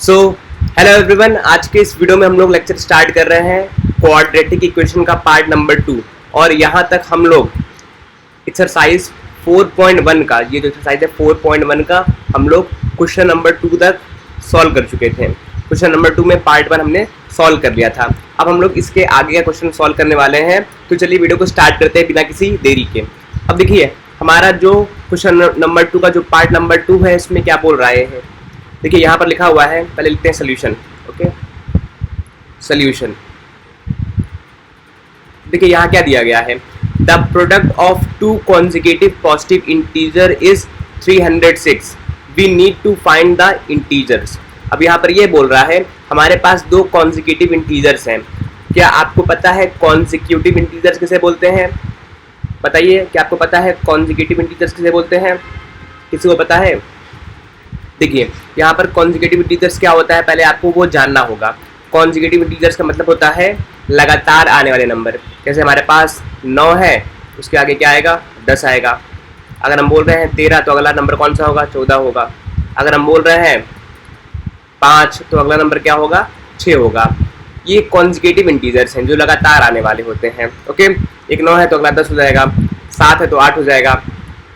So hello everyone, आज के इस वीडियो में हम लोग लेक्चर स्टार्ट कर रहे हैं क्वाड्रेटिक इक्वेशन का पार्ट नंबर 2। और यहाँ तक हम लोग एक्सरसाइज 4.1 का, ये जो एक्सरसाइज है 4.1 का, हम लोग क्वेश्चन नंबर 2 तक सॉल्व कर चुके थे। क्वेश्चन नंबर 2 में पार्ट 1 हमने सॉल्व कर लिया था। अब हम लोग इसके आगे का क्वेश्चन सॉल्व करने वाले हैं। तो चलिए वीडियो को स्टार्ट करते हैं बिना किसी देरी के। अब देखिए हमारा जो क्वेश्चन नंबर 2 का जो पार्ट नंबर 2 है, इसमें क्या बोल रहे हैं। देखिए यहाँ पर लिखा हुआ है, पहले लिखते हैं सोल्यूशन। Okay, solution. देखिए यहाँ क्या दिया गया है, the product of two consecutive positive integer is 306, we need to find the integers. अब यहाँ पर ये बोल रहा है हमारे पास दो कॉन्जिक्यूटिव इंटीजर्स हैं। क्या आपको पता है कॉन्जिक्यूटिव इंटीजर्स किसे बोलते हैं? बताइए, क्या आपको पता है कॉन्जिक्यूटिव इंटीजर्स किसे बोलते हैं? किसी को पता है? देखिए यहाँ पर कॉन्जिक्यूटिव इंटीजर्स क्या होता है, पहले आपको वो जानना होगा। कॉन्जिक्यूटिव इंटीजर्स का मतलब होता है लगातार आने वाले नंबर। जैसे हमारे पास 9 है, उसके आगे क्या आएगा? 10 आएगा। अगर हम बोल रहे हैं 13, तो अगला नंबर कौन सा होगा? 14 होगा। अगर हम बोल रहे हैं 5, तो अगला नंबर क्या होगा? 6 होगा। ये कॉन्जिक्यूटिव इंटीजर्स हैं जो लगातार आने वाले होते हैं। ओके, एक 9 है तो अगला 10 हो जाएगा, 7 है तो 8 हो जाएगा,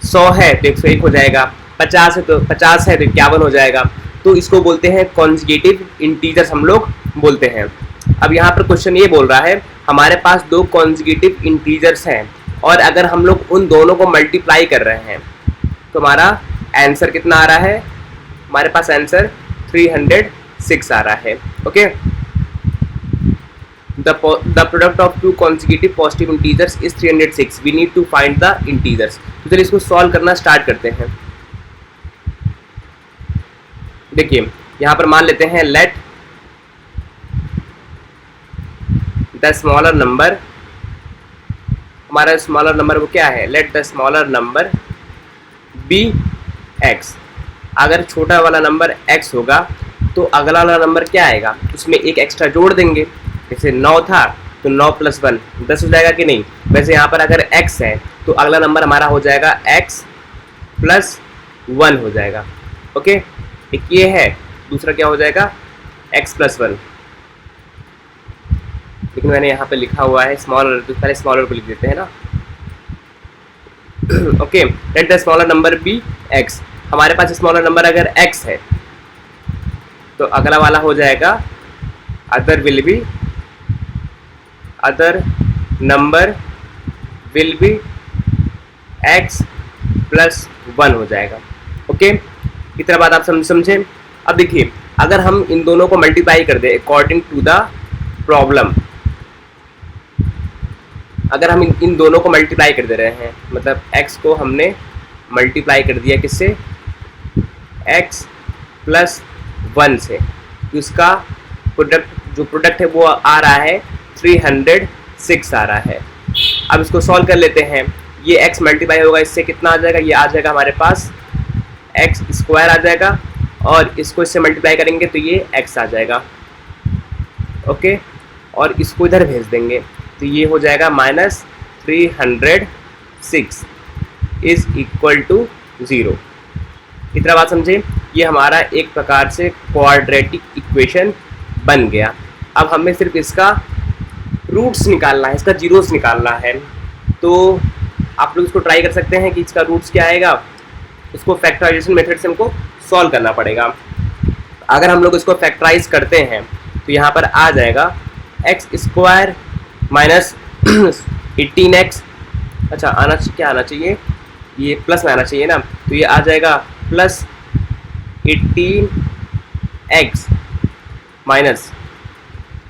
100 है तो 101 हो जाएगा, 50 है तो 51 हो जाएगा। तो इसको बोलते हैं कॉन्जिक्यूटिव इंटीजर्स, हम लोग बोलते हैं। अब यहाँ पर क्वेश्चन ये बोल रहा है हमारे पास दो कॉन्जिक्यूटिव इंटीजर्स हैं और अगर हम लोग उन दोनों को मल्टीप्लाई कर रहे हैं तो हमारा आंसर कितना आ रहा है? हमारे पास आंसर 306 आ रहा है। Okay, the product of two consecutive positive integers is 306, we need to find the integers। तो चलिए इसको सॉल्व करना स्टार्ट करते हैं। देखिए यहाँ पर मान लेते हैं लेट द स्मॉलर नंबर, हमारा स्मॉलर नंबर वो क्या है? Let the smaller number be x. अगर छोटा वाला नंबर x होगा तो अगला वाला नंबर क्या आएगा? उसमें एक एक्स्ट्रा जोड़ देंगे। जैसे 9 था तो 9 + 1 10 हो जाएगा कि नहीं? वैसे यहाँ पर अगर x है तो अगला नंबर हमारा हो जाएगा x + 1 हो जाएगा। ओके, एक ये है, दूसरा क्या हो जाएगा? x + 1। लेकिन मैंने यहाँ पे लिखा हुआ है स्मॉलर, तो पहले स्मॉलर को लिख देते हैं ना। Okay, let the smaller number be x। हमारे पास स्मॉलर नंबर अगर x है तो अगला वाला हो जाएगा other number will be x + 1 हो जाएगा। ओके, इतना बात आप समझें। अब देखिए अगर हम इन दोनों को मल्टीप्लाई कर दें अकॉर्डिंग टू द प्रॉब्लम, अगर हम इन दोनों को मल्टीप्लाई कर दे रहे हैं, मतलब x को हमने मल्टीप्लाई कर दिया किससे? x + 1 से, तो इसका जो प्रोडक्ट है वो आ रहा है 306 आ रहा है। अब इसको सॉल्व कर लेते हैं। ये x मल्टीप्लाई होगा इससे, कितना आ जाएगा? ये आ जाएगा हमारे पास x² आ जाएगा, और इसको इससे मल्टीप्लाई करेंगे तो ये x आ जाएगा। ओके, और इसको इधर भेज देंगे तो ये हो जाएगा -306 इज इक्वल टू 0। इतना बात समझे। ये हमारा एक प्रकार से क्वाड्रेटिक इक्वेशन बन गया। अब हमें सिर्फ इसका रूट्स निकालना है, इसका जीरोस निकालना है। तो आप लोग इसको ट्राई कर सकते हैं कि इसका रूट्स क्या आएगा। उसको फैक्टराइजेशन मेथड से हमको सॉल्व करना पड़ेगा। अगर हम लोग इसको फैक्टराइज करते हैं तो यहाँ पर आ जाएगा x² - 18x। अच्छा, क्या आना चाहिए? ये प्लस में आना चाहिए ना, तो ये आ जाएगा +18x -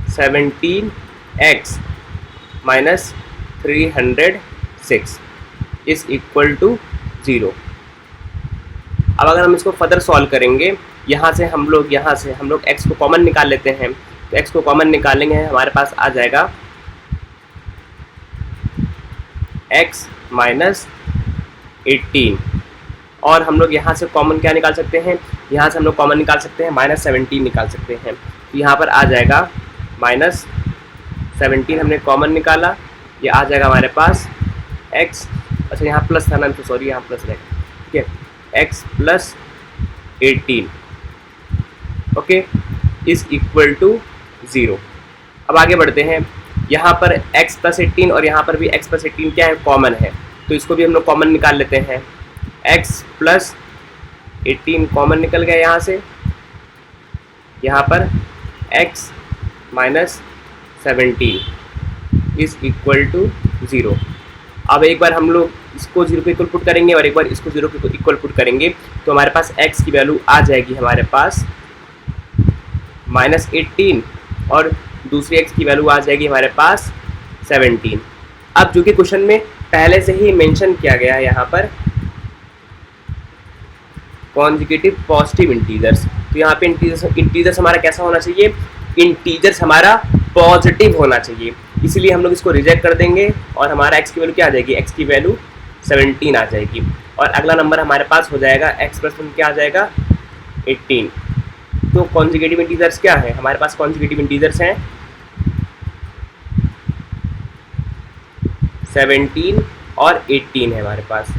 17x - 306 is equal to 0। अब अगर हम इसको फर्दर सॉल्व करेंगे, यहाँ से हम लोग x को कॉमन निकाल लेते हैं। तो x को कॉमन निकालेंगे, हमारे पास आ जाएगा x - 18, और हम लोग यहाँ से कॉमन क्या निकाल सकते हैं? यहाँ से हम लोग कॉमन निकाल सकते हैं -17 निकाल सकते हैं। तो यहाँ पर आ जाएगा -17 हमने कॉमन निकाला, ये आ जाएगा हमारे पास x। अच्छा, यहाँ प्लस था ना, तो सॉरी, यहाँ प्लस रहेगा। ठीक है, x + 18। Okay, is equal to 0। अब आगे बढ़ते हैं, यहाँ पर x प्लस 18 और यहाँ पर भी x प्लस 18 क्या है, कॉमन है, तो इसको भी हम लोग कॉमन निकाल लेते हैं। x प्लस 18 कॉमन निकल गया यहाँ से, यहाँ पर x minus 17 is equal to 0। अब एक बार हम लोग इसको 0 पे इक्वल पुट करेंगे और एक बार इसको 0 पे इक्वल पुट करेंगे, तो हमारे पास x की वैल्यू आ जाएगी हमारे पास माइनस 18 और दूसरी x की वैल्यू आ जाएगी हमारे पास 17। अब जो कि क्वेश्चन में पहले से ही मेंशन किया गया है यहाँ पर कॉन्जुगेटिव पॉजिटिव इंटीजर्स, तो यहाँ पे इंटीजर्स हमारा कैसा होना चाहिए, इंटीजर्स हमारा पॉजिटिव होना चाहिए, इसलिए हम लोग इसको रिजेक्ट कर देंगे और हमारा x की वैल्यू क्या आ जाएगी, x की वैल्यू 17 आ जाएगी। और अगला नंबर हमारे पास हो जाएगा x प्लस 1 क्या आ जाएगा 18। तो कॉन्जुगेटिव इंटीजर्स क्या है, हमारे पास कॉन्जुगेटिव इंटीजर्स हैं 17 और 18 है हमारे पास।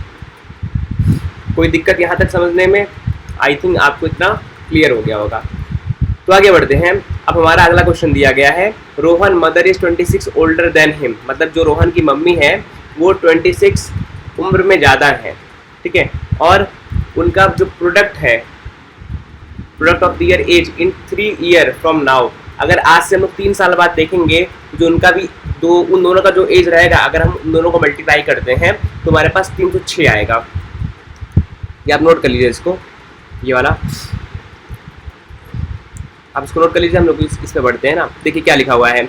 कोई दिक्कत यहाँ तक समझने में, आई थिंक आपको इतना क्लियर हो गया होगा। तो आगे बढ़ते हैं। अब हमारा अगला क्वेश्चन दिया गया है, Rohan mother is 26 older than him, मतलब जो रोहन की मम्मी है वो 26 उम्र में ज़्यादा है, ठीक है, और उनका जो प्रोडक्ट है, product of the year age in 3 year from now, अगर आज से हम लोग 3 साल बाद देखेंगे जो उनका भी उन दोनों का जो एज रहेगा, अगर हम उन दोनों को मल्टीप्लाई करते हैं तो हमारे पास 306 आएगा। ये आप नोट कर लीजिए इसको, ये वाला आप इसको नोट कर लीजिए। हम लोग इस पे बढ़ते हैं ना, देखिए क्या लिखा हुआ है,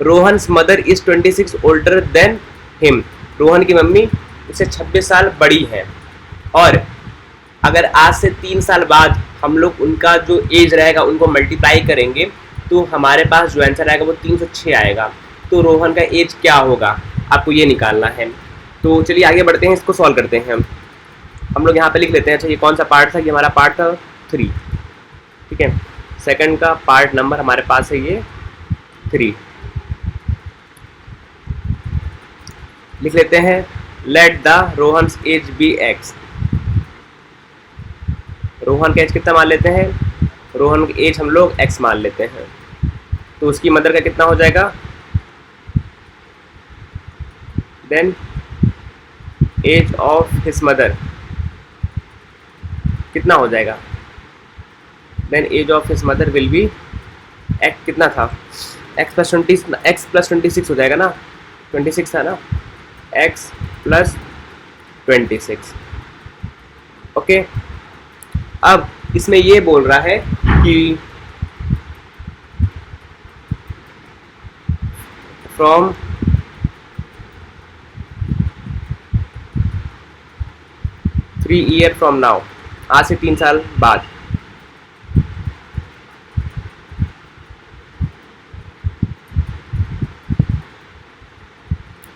Rohan's mother is 26 older than him, Rohan की मम्मी उससे 26 साल बड़ी है, और अगर आज से 3 साल बाद हम लोग उनका जो एज रहेगा उनको मल्टीप्लाई करेंगे तो हमारे पास जो आंसर आएगा वो 306 आएगा। तो रोहन का एज क्या होगा, आपको ये निकालना है। तो चलिए आगे बढ़ते हैं, इसको सॉल्व करते हैं। हम लोग यहाँ पे लिख लेते हैं, अच्छा ये कौन सा पार्ट था, ये हमारा पार्ट था 3, ठीक है, सेकंड का पार्ट नंबर हमारे पास है ये 3। लिख लेते हैं, let the Rohan's age be x, Rohan का एज कितना मान लेते हैं, रोहन का एज हम लोग x मान लेते हैं, तो उसकी मदर का कितना हो जाएगा, then age of his mother कितना हो जाएगा, then age of his mother will be x कितना था, x प्लस 26 हो जाएगा ना, 26 था ना, x प्लस 26। ओके, अब इसमें ये बोल रहा है कि from three year from now, आज से 3 साल बाद,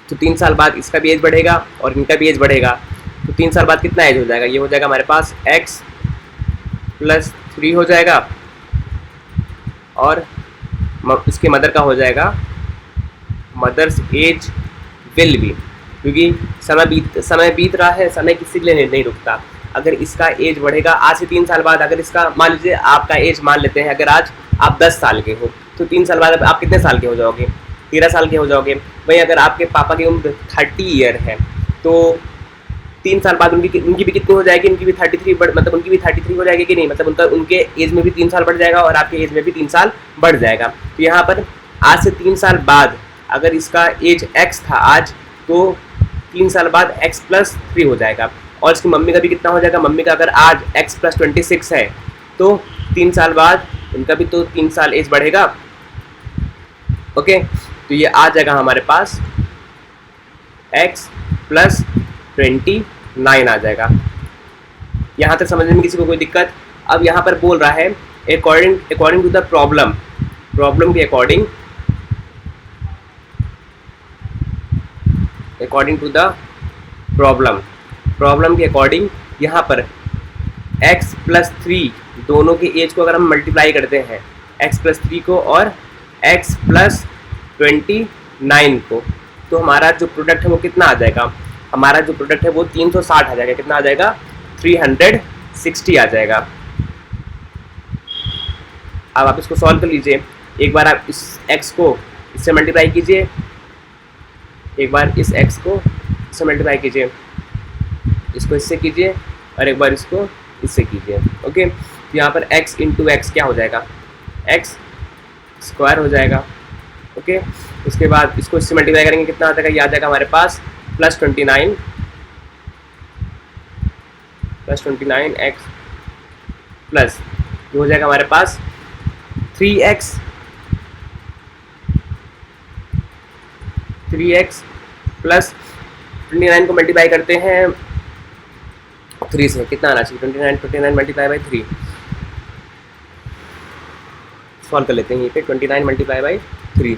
तो 3 साल बाद इसका भी एज बढ़ेगा और इनका भी एज बढ़ेगा, तो 3 साल बाद कितना एज हो जाएगा, ये हो जाएगा हमारे पास x प्लस 3 हो जाएगा, और इसके मदर का हो जाएगा, मदर्स एज विल बी, क्योंकि समय बीत रहा है, समय किसी के लिए नहीं रुकता। अगर इसका एज बढ़ेगा आज से 3 साल बाद, अगर इसका मान लीजिए आपका एज मान लेते हैं, अगर आज आप 10 साल के हो तो 3 साल बाद आप कितने साल के हो जाओगे, 13 साल के हो जाओगे। वहीं अगर आपके पापा की उम्र 30 ईयर है तो 3 साल बाद उनकी भी कितनी हो जाएगी, उनकी भी 33 मतलब उनकी भी 33 हो जाएगी कि नहीं, मतलब उनके एज में भी 3 साल बढ़ जाएगा और आपके एज में भी 3 साल बढ़ जाएगा। तो यहाँ पर आज से 3 साल बाद अगर इसका एज x था आज, तो 3 साल बाद x प्लस 3 हो जाएगा, और इसकी मम्मी का भी कितना हो जाएगा, मम्मी का अगर आज x प्लस 26 है तो 3 साल बाद उनका भी तो 3 साल एज बढ़ेगा। ओके, तो ये आ जाएगा हमारे पास x प्लस 29 आ जाएगा। यहाँ तक समझने में किसी को कोई दिक्कत? अब यहाँ पर बोल रहा है अकॉर्डिंग टू द प्रॉब्लम के अकॉर्डिंग टू द प्रॉब्लम के अकॉर्डिंग यहाँ पर x प्लस 3 दोनों के एज को अगर हम मल्टीप्लाई करते हैं, x प्लस 3 को और x प्लस 29 को, तो हमारा जो प्रोडक्ट है वो कितना आ जाएगा, हमारा जो प्रोडक्ट है वो 360 आ जाएगा। कितना आ जाएगा, 360 आ जाएगा। अब आप इसको सॉल्व कर लीजिए। एक बार आप इस x को इससे मल्टीप्लाई कीजिए, एक बार इस x को इससे मल्टीप्लाई कीजिए, इसको इससे कीजिए और एक बार इसको इससे कीजिए। ओके, तो यहाँ पर x इंटू एक्स क्या हो जाएगा, x स्क्वायर हो जाएगा। ओके, उसके बाद इसको इससे मल्टीप्लाई करेंगे कितना आ जाएगा, ये आ जाएगा हमारे पास प्लस 29 एक्स प्लस ये हो जाएगा हमारे पास 3x प्लस 29 को मल्टीप्लाई करते हैं 3 से, कितना आना चाहिए 29 मल्टीप्लाई बाई 3, सॉल्व कर लेते हैं ये पे 29 मल्टीप्लाई बाई 3,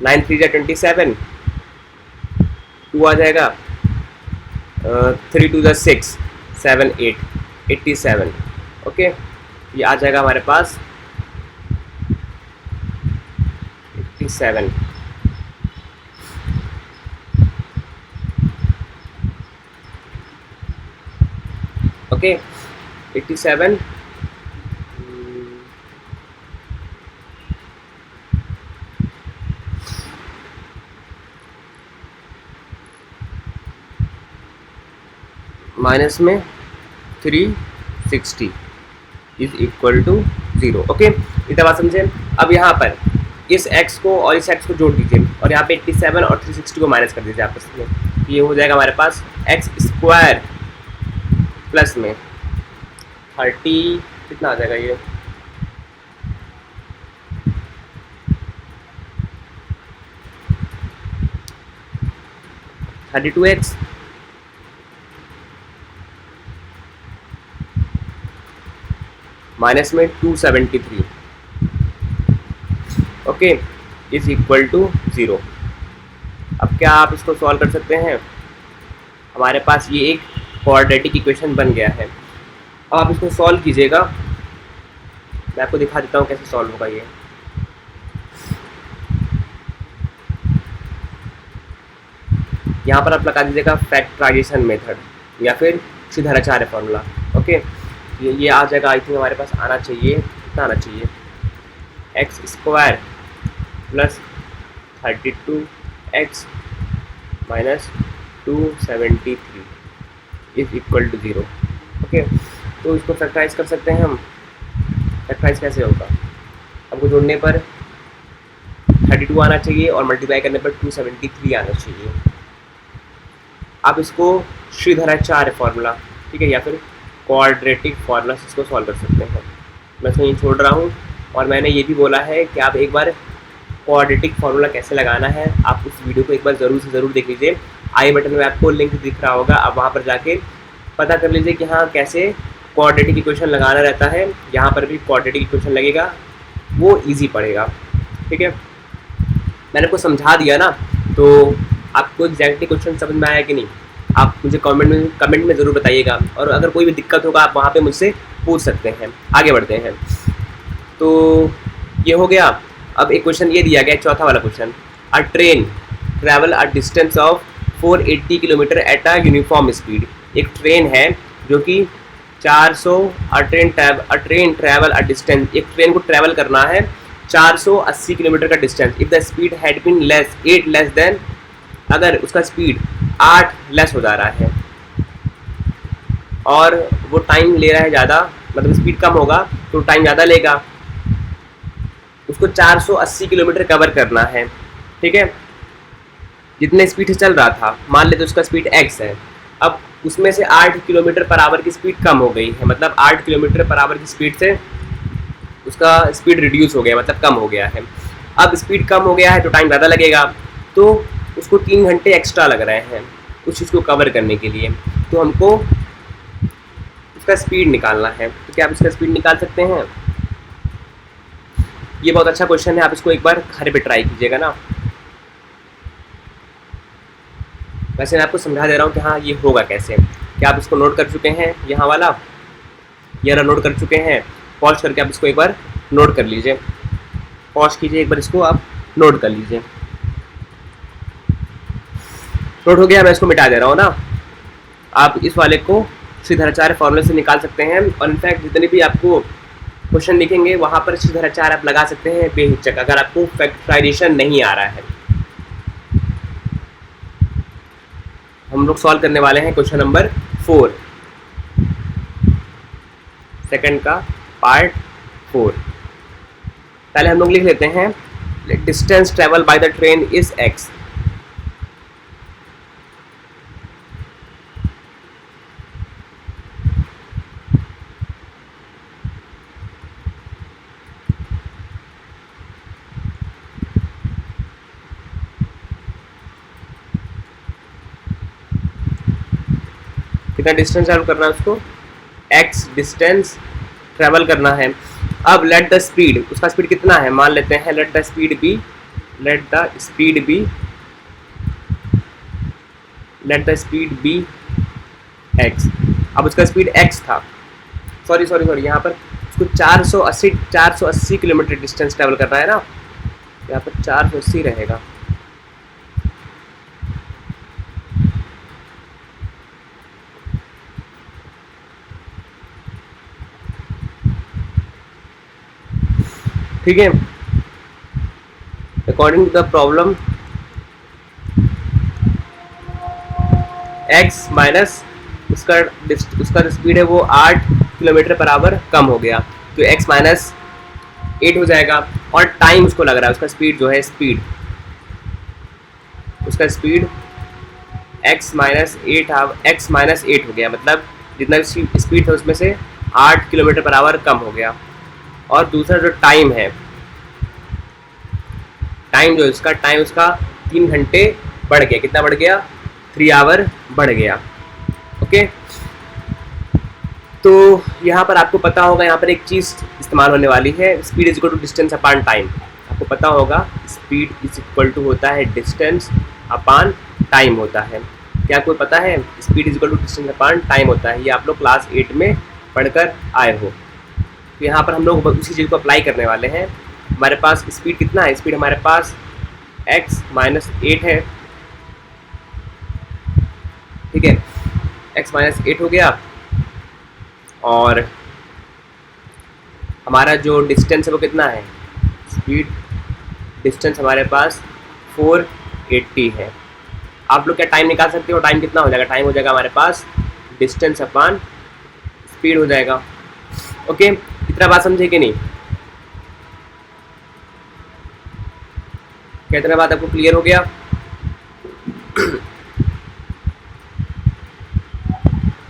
9 3 जा 27, 2 आ जाएगा 3 2 जा 6 7 8 87। ओके, ये आ जाएगा हमारे पास 87। ओके, 87 माइनस में 360 इज इक्वल टू 0। ओके, इतना बात समझे। अब यहाँ पर इस x को और इस x को जोड़ दीजिए और यहाँ पे 87 और 360 को माइनस कर दीजिए आपस में, ये हो जाएगा हमारे पास x स्क्वायर प्लस में 30 कितना आ जाएगा ये 32x माइनस में 273। Okay, is equal to 0। अब क्या आप इसको सॉल्व कर सकते हैं, हमारे पास ये एक क्वाड्रेटिक इक्वेशन बन गया है। अब आप इसको सॉल्व कीजिएगा, मैं आपको दिखा देता हूँ कैसे सॉल्व होगा ये। यहाँ पर आप लगा दीजिएगा फैक्टराइजेशन मेथड या फिर श्रीधराचार्य फॉर्मूला। ओके, ये आ जाएगा, आई थिंक हमारे पास आना चाहिए, कितना आना चाहिए x square plus 32x minus 273 is equal to 0। Okay, तो इसको फैक्टराइज कर सकते हैं हम। फैक्टराइज कैसे होगा, हमको जोड़ने पर 32 आना चाहिए और मल्टीप्लाई करने पर 273 आना चाहिए। आप इसको श्रीधराचार्य फॉर्मूला, ठीक है, या फिर क्वाड्रेटिक फार्मूला से इसको सॉल्व कर सकते हैं। मैं इसको यहीं छोड़ रहा हूँ और मैंने ये भी बोला है कि आप एक बार क्वाड्रेटिक फार्मूला कैसे लगाना है आप उस वीडियो को एक बार ज़रूर से ज़रूर देख लीजिए। आई बटन में आपको लिंक दिख रहा होगा, आप वहाँ पर जाके पता कर लीजिए कि हाँ कैसे क्वाड्रेटिक इक्वेशन लगाना रहता है। यहाँ पर भी क्वाड्रेटिक इक्वेशन लगेगा, वो ईजी पड़ेगा। ठीक है, मैंने आपको समझा दिया ना, तो आपको एग्जैक्टली क्वेश्चन समझ में आया कि नहीं, आप मुझे कमेंट में ज़रूर बताइएगा। और अगर कोई भी दिक्कत होगा आप वहाँ पे मुझसे पूछ सकते हैं। आगे बढ़ते हैं, तो ये हो गया। अब एक क्वेश्चन ये दिया गया, चौथा वाला question, a train travel a distance of 480 kilometre at a uniform speed. एक ट्रेन है जो कि 400 ट्रेन ट्रैवल अ डिस्टेंस, एक ट्रेन को ट्रैवल करना है 480 किलोमीटर का distance. If the speed had been less 8 less than, अगर उसका स्पीड 8 लेस हो जा रहा है और वो टाइम ले रहा है ज़्यादा, मतलब स्पीड कम होगा तो टाइम ज़्यादा लेगा, उसको 480 किलोमीटर कवर करना है। ठीक है, जितने स्पीड से चल रहा था, मान लेते उसका स्पीड x है, अब उसमें से 8 किलोमीटर पर आवर की स्पीड कम हो गई है, मतलब 8 किलोमीटर पर आवर की स्पीड से उसका स्पीड रिड्यूस हो गया, मतलब कम हो गया है। अब स्पीड कम हो गया है तो टाइम ज़्यादा लगेगा, तो उसको 3 घंटे एक्स्ट्रा लग रहे हैं उस चीज़ को कवर करने के लिए। तो हमको उसका स्पीड निकालना है, तो क्या आप इसका स्पीड निकाल सकते हैं? ये बहुत अच्छा क्वेश्चन है, आप इसको एक बार घर पे ट्राई कीजिएगा ना। वैसे मैं आपको समझा दे रहा हूँ कि हाँ ये होगा कैसे। क्या आप इसको नोट कर चुके हैं? यहाँ वाला ये वाला नोट कर चुके हैं? पॉज करके आप इसको एक बार नोट कर लीजिए, पॉज कीजिए, एक बार इसको आप नोट कर लीजिए। नोट हो गया, मैं इसको मिटा दे रहा हूँ ना। आप इस वाले को श्रीधराचार्य फॉर्मूले से निकाल सकते हैं। और इनफैक्ट जितने भी आपको क्वेश्चन लिखेंगे वहाँ पर श्रीधराचार्य आप लगा सकते हैं बेहिचक, अगर आपको फैक्टराइजेशन नहीं आ रहा है। हम लोग सॉल्व करने वाले हैं क्वेश्चन नंबर 4, सेकंड का पार्ट 4। पहले हम लोग लिख लेते हैं distance travel by the train is x। कितना डिस्टेंस ट्रैवल करना है उसको, x डिस्टेंस ट्रैवल करना है। अब लेट द स्पीड, उसका स्पीड कितना है मान लेते हैं, let the speed be x। अब उसका स्पीड x था, सॉरी यहाँ पर उसको 480 किलोमीटर डिस्टेंस ट्रैवल करना है ना, यहाँ पर 480 रहेगा। ठीक है, according to the problem x minus उसका स्पीड है वो 8 किलोमीटर पर आवर कम हो गया, तो x माइनस 8 हो जाएगा। और टाइम उसको लग रहा है, उसका स्पीड जो है उसका स्पीड x माइनस 8 हो गया, मतलब जितना भी स्पीड था उसमें से 8 किलोमीटर पर आवर कम हो गया। और दूसरा जो टाइम है, टाइम जो उसका 3 घंटे बढ़ गया, कितना बढ़ गया, 3 आवर बढ़ गया। ओके, तो यहाँ पर आपको पता होगा, यहाँ पर एक चीज़ इस्तेमाल होने वाली है, speed is equal to distance upon time. आपको पता होगा स्पीड इज इक्वल टू होता है डिस्टेंस अपॉन टाइम होता है। क्या आपको पता है speed is equal to distance upon time होता है, ये आप लोग क्लास 8 में पढ़कर आए हो। तो यहाँ पर हम लोग उसी चीज़ को अप्लाई करने वाले हैं। हमारे पास स्पीड कितना है, स्पीड हमारे पास x माइनस 8 है, ठीक है, x माइनस 8 हो गया। और हमारा जो डिस्टेंस है वो कितना है, स्पीड डिस्टेंस हमारे पास 480 है। आप लोग क्या टाइम निकाल सकते हो, टाइम कितना हो जाएगा, टाइम हो जाएगा हमारे पास डिस्टेंस अपॉन स्पीड हो जाएगा। ओके, इतना बात समझे कि नहीं, क्या इतना बात आपको क्लियर हो गया।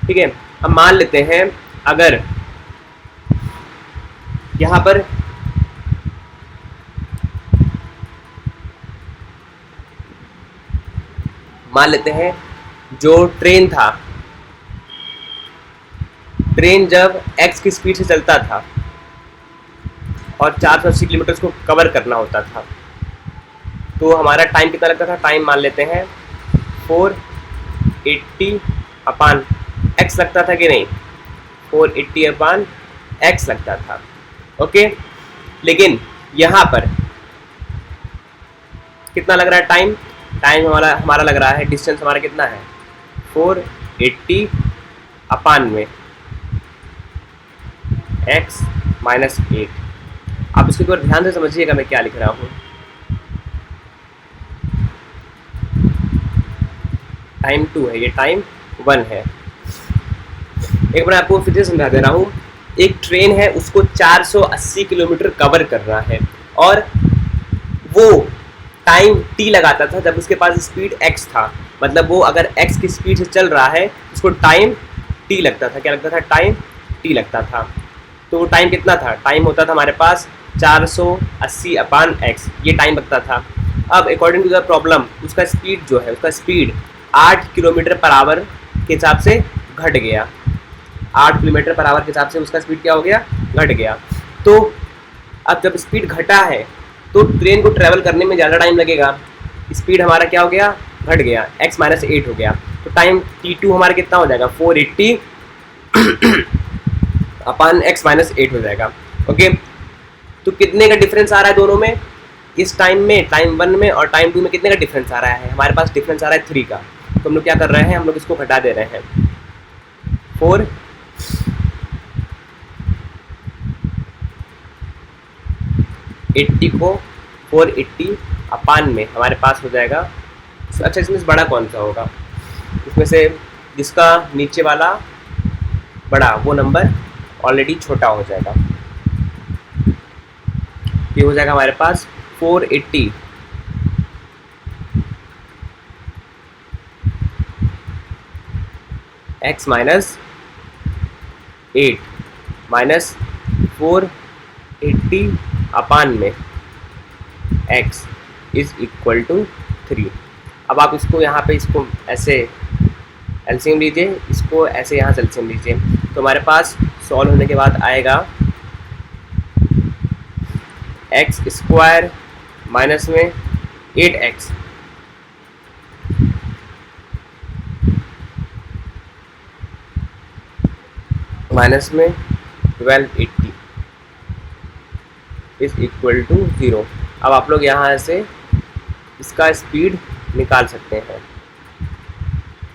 ठीक है, अब मान लेते हैं अगर यहाँ पर मान लेते हैं जो ट्रेन था, ट्रेन जब x की स्पीड से चलता था और 480 किलोमीटर को कवर करना होता था, तो हमारा टाइम कितना लगता था, टाइम मान लेते हैं 480 अपान x लगता था कि नहीं, 480 अपान x लगता था। ओके, लेकिन यहाँ पर कितना लग रहा है टाइम, टाइम हमारा लग रहा है, डिस्टेंस हमारा कितना है 480 अपान में x माइनस 8। आप इसके ऊपर ध्यान से समझिएगा मैं क्या लिख रहा हूँ। टाइम 2 है, ये टाइम 1 है। एक बार आपको फिर से समझा दे रहा हूँ, एक ट्रेन है उसको 480 किलोमीटर कवर करना है और वो टाइम t लगाता था जब उसके पास स्पीड x था, मतलब वो अगर x की स्पीड से चल रहा है उसको टाइम t लगता था। क्या लगता था, टाइम t लगता था। तो वो टाइम कितना था, टाइम होता था हमारे पास 480 अपान x, ये टाइम लगता था। अब अकॉर्डिंग टू द प्रॉब्लम उसका स्पीड जो है, उसका स्पीड 8 किलोमीटर पर आवर के हिसाब से घट गया, 8 किलोमीटर पर आवर के हिसाब से उसका स्पीड क्या हो गया, घट गया। तो अब जब स्पीड घटा है तो ट्रेन को ट्रैवल करने में ज़्यादा टाइम लगेगा, स्पीड हमारा क्या हो गया, घट गया, x माइनस 8 हो गया। तो टाइम t2 हमारा कितना हो जाएगा, 480 अपान x माइनस 8 हो जाएगा। ओके, तो कितने का डिफरेंस आ रहा है दोनों में, इस टाइम में, टाइम 1 में और टाइम 2 में कितने का डिफरेंस आ रहा है, हमारे पास डिफरेंस आ रहा है 3 का। तो हम लोग क्या कर रहे हैं, हम लोग इसको घटा दे रहे हैं, 4 80 को 480 अपान में हमारे पास हो जाएगा। अच्छा, इसमें से बड़ा कौन सा होगा? इसमें से जिसका नीचे वाला बड़ा वो नंबर ऑलरेडी छोटा हो जाएगा। ये हो जाएगा हमारे पास 480 x माइनस 8 माइनस 480 अपान में x इज इक्वल टू 3। अब आप इसको यहाँ पे इसको ऐसे एलसीएम लीजिए, इसको ऐसे यहाँ से एलसीएम लीजिए, तो हमारे पास सॉल्व होने के बाद आएगा एक्स स्क्वायर माइनस में 8x माइनस में 1280 इज इक्वल टू 0। अब आप लोग यहाँ से इसका स्पीड निकाल सकते हैं।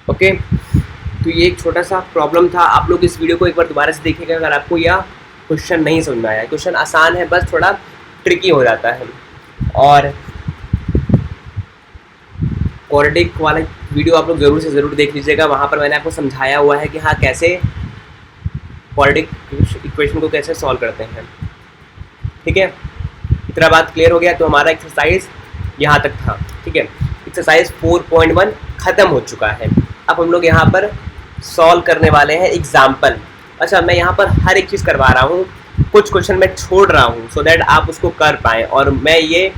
ओके, तो ये एक छोटा सा प्रॉब्लम था। आप लोग इस वीडियो को एक बार दोबारा से देखिएगा अगर आपको यह क्वेश्चन नहीं समझ में आया। क्वेश्चन आसान है, बस थोड़ा ट्रिकी हो जाता है। और क्वाड्रेटिक वाला वीडियो आप लोग ज़रूर से ज़रूर देख लीजिएगा, वहाँ पर मैंने आपको समझाया हुआ है कि हाँ कैसे क्वाड्रेटिक इक्वेशन को कैसे सॉल्व करते हैं। ठीक है, इतना बात क्लियर हो गया। तो हमारा एक्सरसाइज यहाँ तक था। ठीक है, एक्सरसाइज 4.1 ख़त्म हो चुका है। अब हम लोग यहाँ पर सॉल्व करने वाले हैं एग्जाम्पल। अच्छा, मैं यहाँ पर हर एक चीज़ करवा रहा हूँ, कुछ क्वेश्चन मैं छोड़ रहा हूँ सो दैट आप उसको कर पाएँ। और मैं ये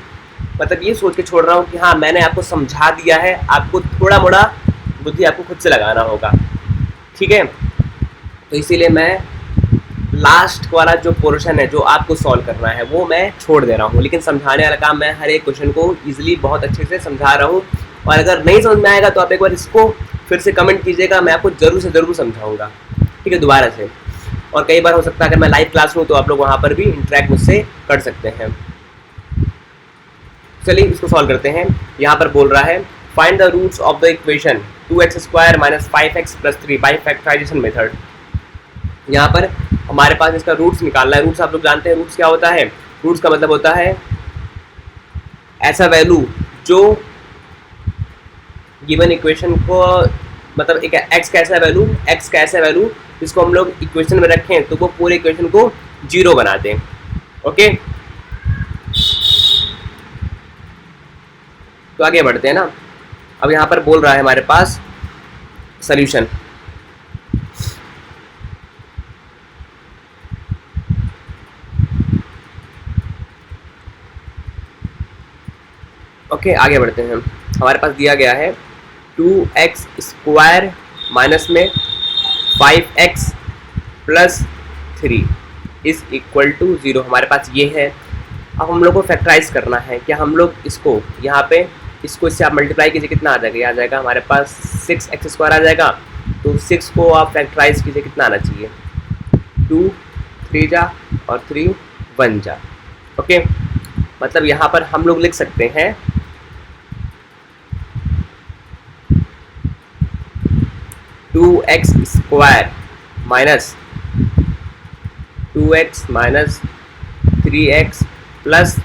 मतलब ये सोच के छोड़ रहा हूँ कि हाँ मैंने आपको समझा दिया है, आपको थोड़ा मोड़ा बुद्धि आपको खुद से लगाना होगा। ठीक है, तो इसीलिए मैं लास्ट वाला जो पोर्शन है जो आपको सॉल्व करना है वो मैं छोड़ दे रहा हूँ, लेकिन समझाने वाला काम मैं हर एक क्वेश्चन को ईजिली बहुत अच्छे से समझा रहा हूँ। और अगर नहीं समझ में आएगा तो आप एक बार इसको फिर से कमेंट कीजिएगा, मैं आपको ज़रूर से ज़रूर समझाऊंगा। ठीक है, दोबारा से। और कई बार हो सकता है अगर मैं लाइव क्लास हूँ तो आप लोग वहाँ पर भी इंटरेक्ट मुझसे कर सकते हैं। चलिए इसको सॉल्व करते हैं। यहाँ पर बोल रहा है find the roots of the equation 2x square minus 5x plus 3 by factorisation method. यहाँ पर हमारे पास इसका रूट्स निकालना है। रूट्स आप लोग जानते हैं, रूट्स क्या होता है? रूट्स का मतलब होता है ऐसा वैल्यू जो गिवन इक्वेशन को मतलब एक x का ऐसा वैल्यू जिसको हम लोग इक्वेशन में रखें तो वो पूरे इक्वेशन को 0 बना दें। ओके, तो आगे बढ़ते हैं ना। अब यहाँ पर बोल रहा है हमारे पास सॉल्यूशन। ओके, आगे बढ़ते हैं। हमारे पास दिया गया है 2x स्क्वायर माइनस में 5x plus 3 is equal to 0। हमारे पास ये है। अब हम लोग को फैक्टराइज करना है। क्या हम लोग इसको यहाँ पे इससे आप मल्टीप्लाई कीजिए, कितना आ जाएगा? ये आ जाएगा हमारे पास 6x स्क्वायर आ जाएगा। तो 6 को आप फैक्टराइज कीजिए, कितना आना चाहिए? 2 3 जा और 3 1 जा। ओके, मतलब यहाँ पर हम लोग लिख सकते हैं 2x square minus 2x minus 3x plus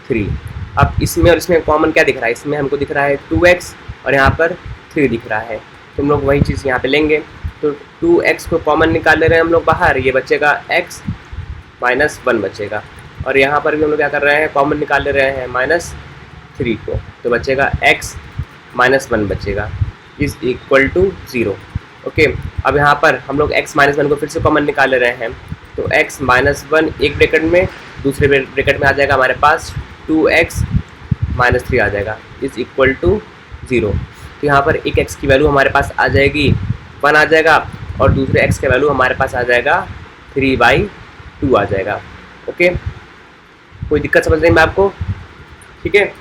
3। अब इसमें और इसमें कॉमन क्या दिख रहा है? इसमें हमको दिख रहा है 2x और यहाँ पर 3 दिख रहा है, तो हम लोग वही चीज़ यहाँ पे लेंगे। तो 2x को कॉमन निकाल ले रहे हैं हम लोग बाहर, ये बचेगा x माइनस 1 बचेगा। और यहाँ पर भी हम लोग क्या कर रहे हैं? कॉमन निकाल ले रहे हैं माइनस 3 को, तो बचेगा x माइनस 1 बचेगा इज इक्वल टू 0। ओके, अब यहाँ पर हम लोग x माइनस 1 को फिर से कॉमन निकाल ले रहे हैं, तो x माइनस 1 एक ब्रैकेट में, दूसरे ब्रैकेट में आ जाएगा हमारे पास 2x माइनस 3 आ जाएगा इज इक्वल टू 0। तो यहाँ पर एक x की वैल्यू हमारे पास आ जाएगी 1 आ जाएगा, और दूसरे x का वैल्यू हमारे पास आ जाएगा 3/2 आ जाएगा। ओके, कोई दिक्कत समझ नहीं मैं आपको? ठीक है,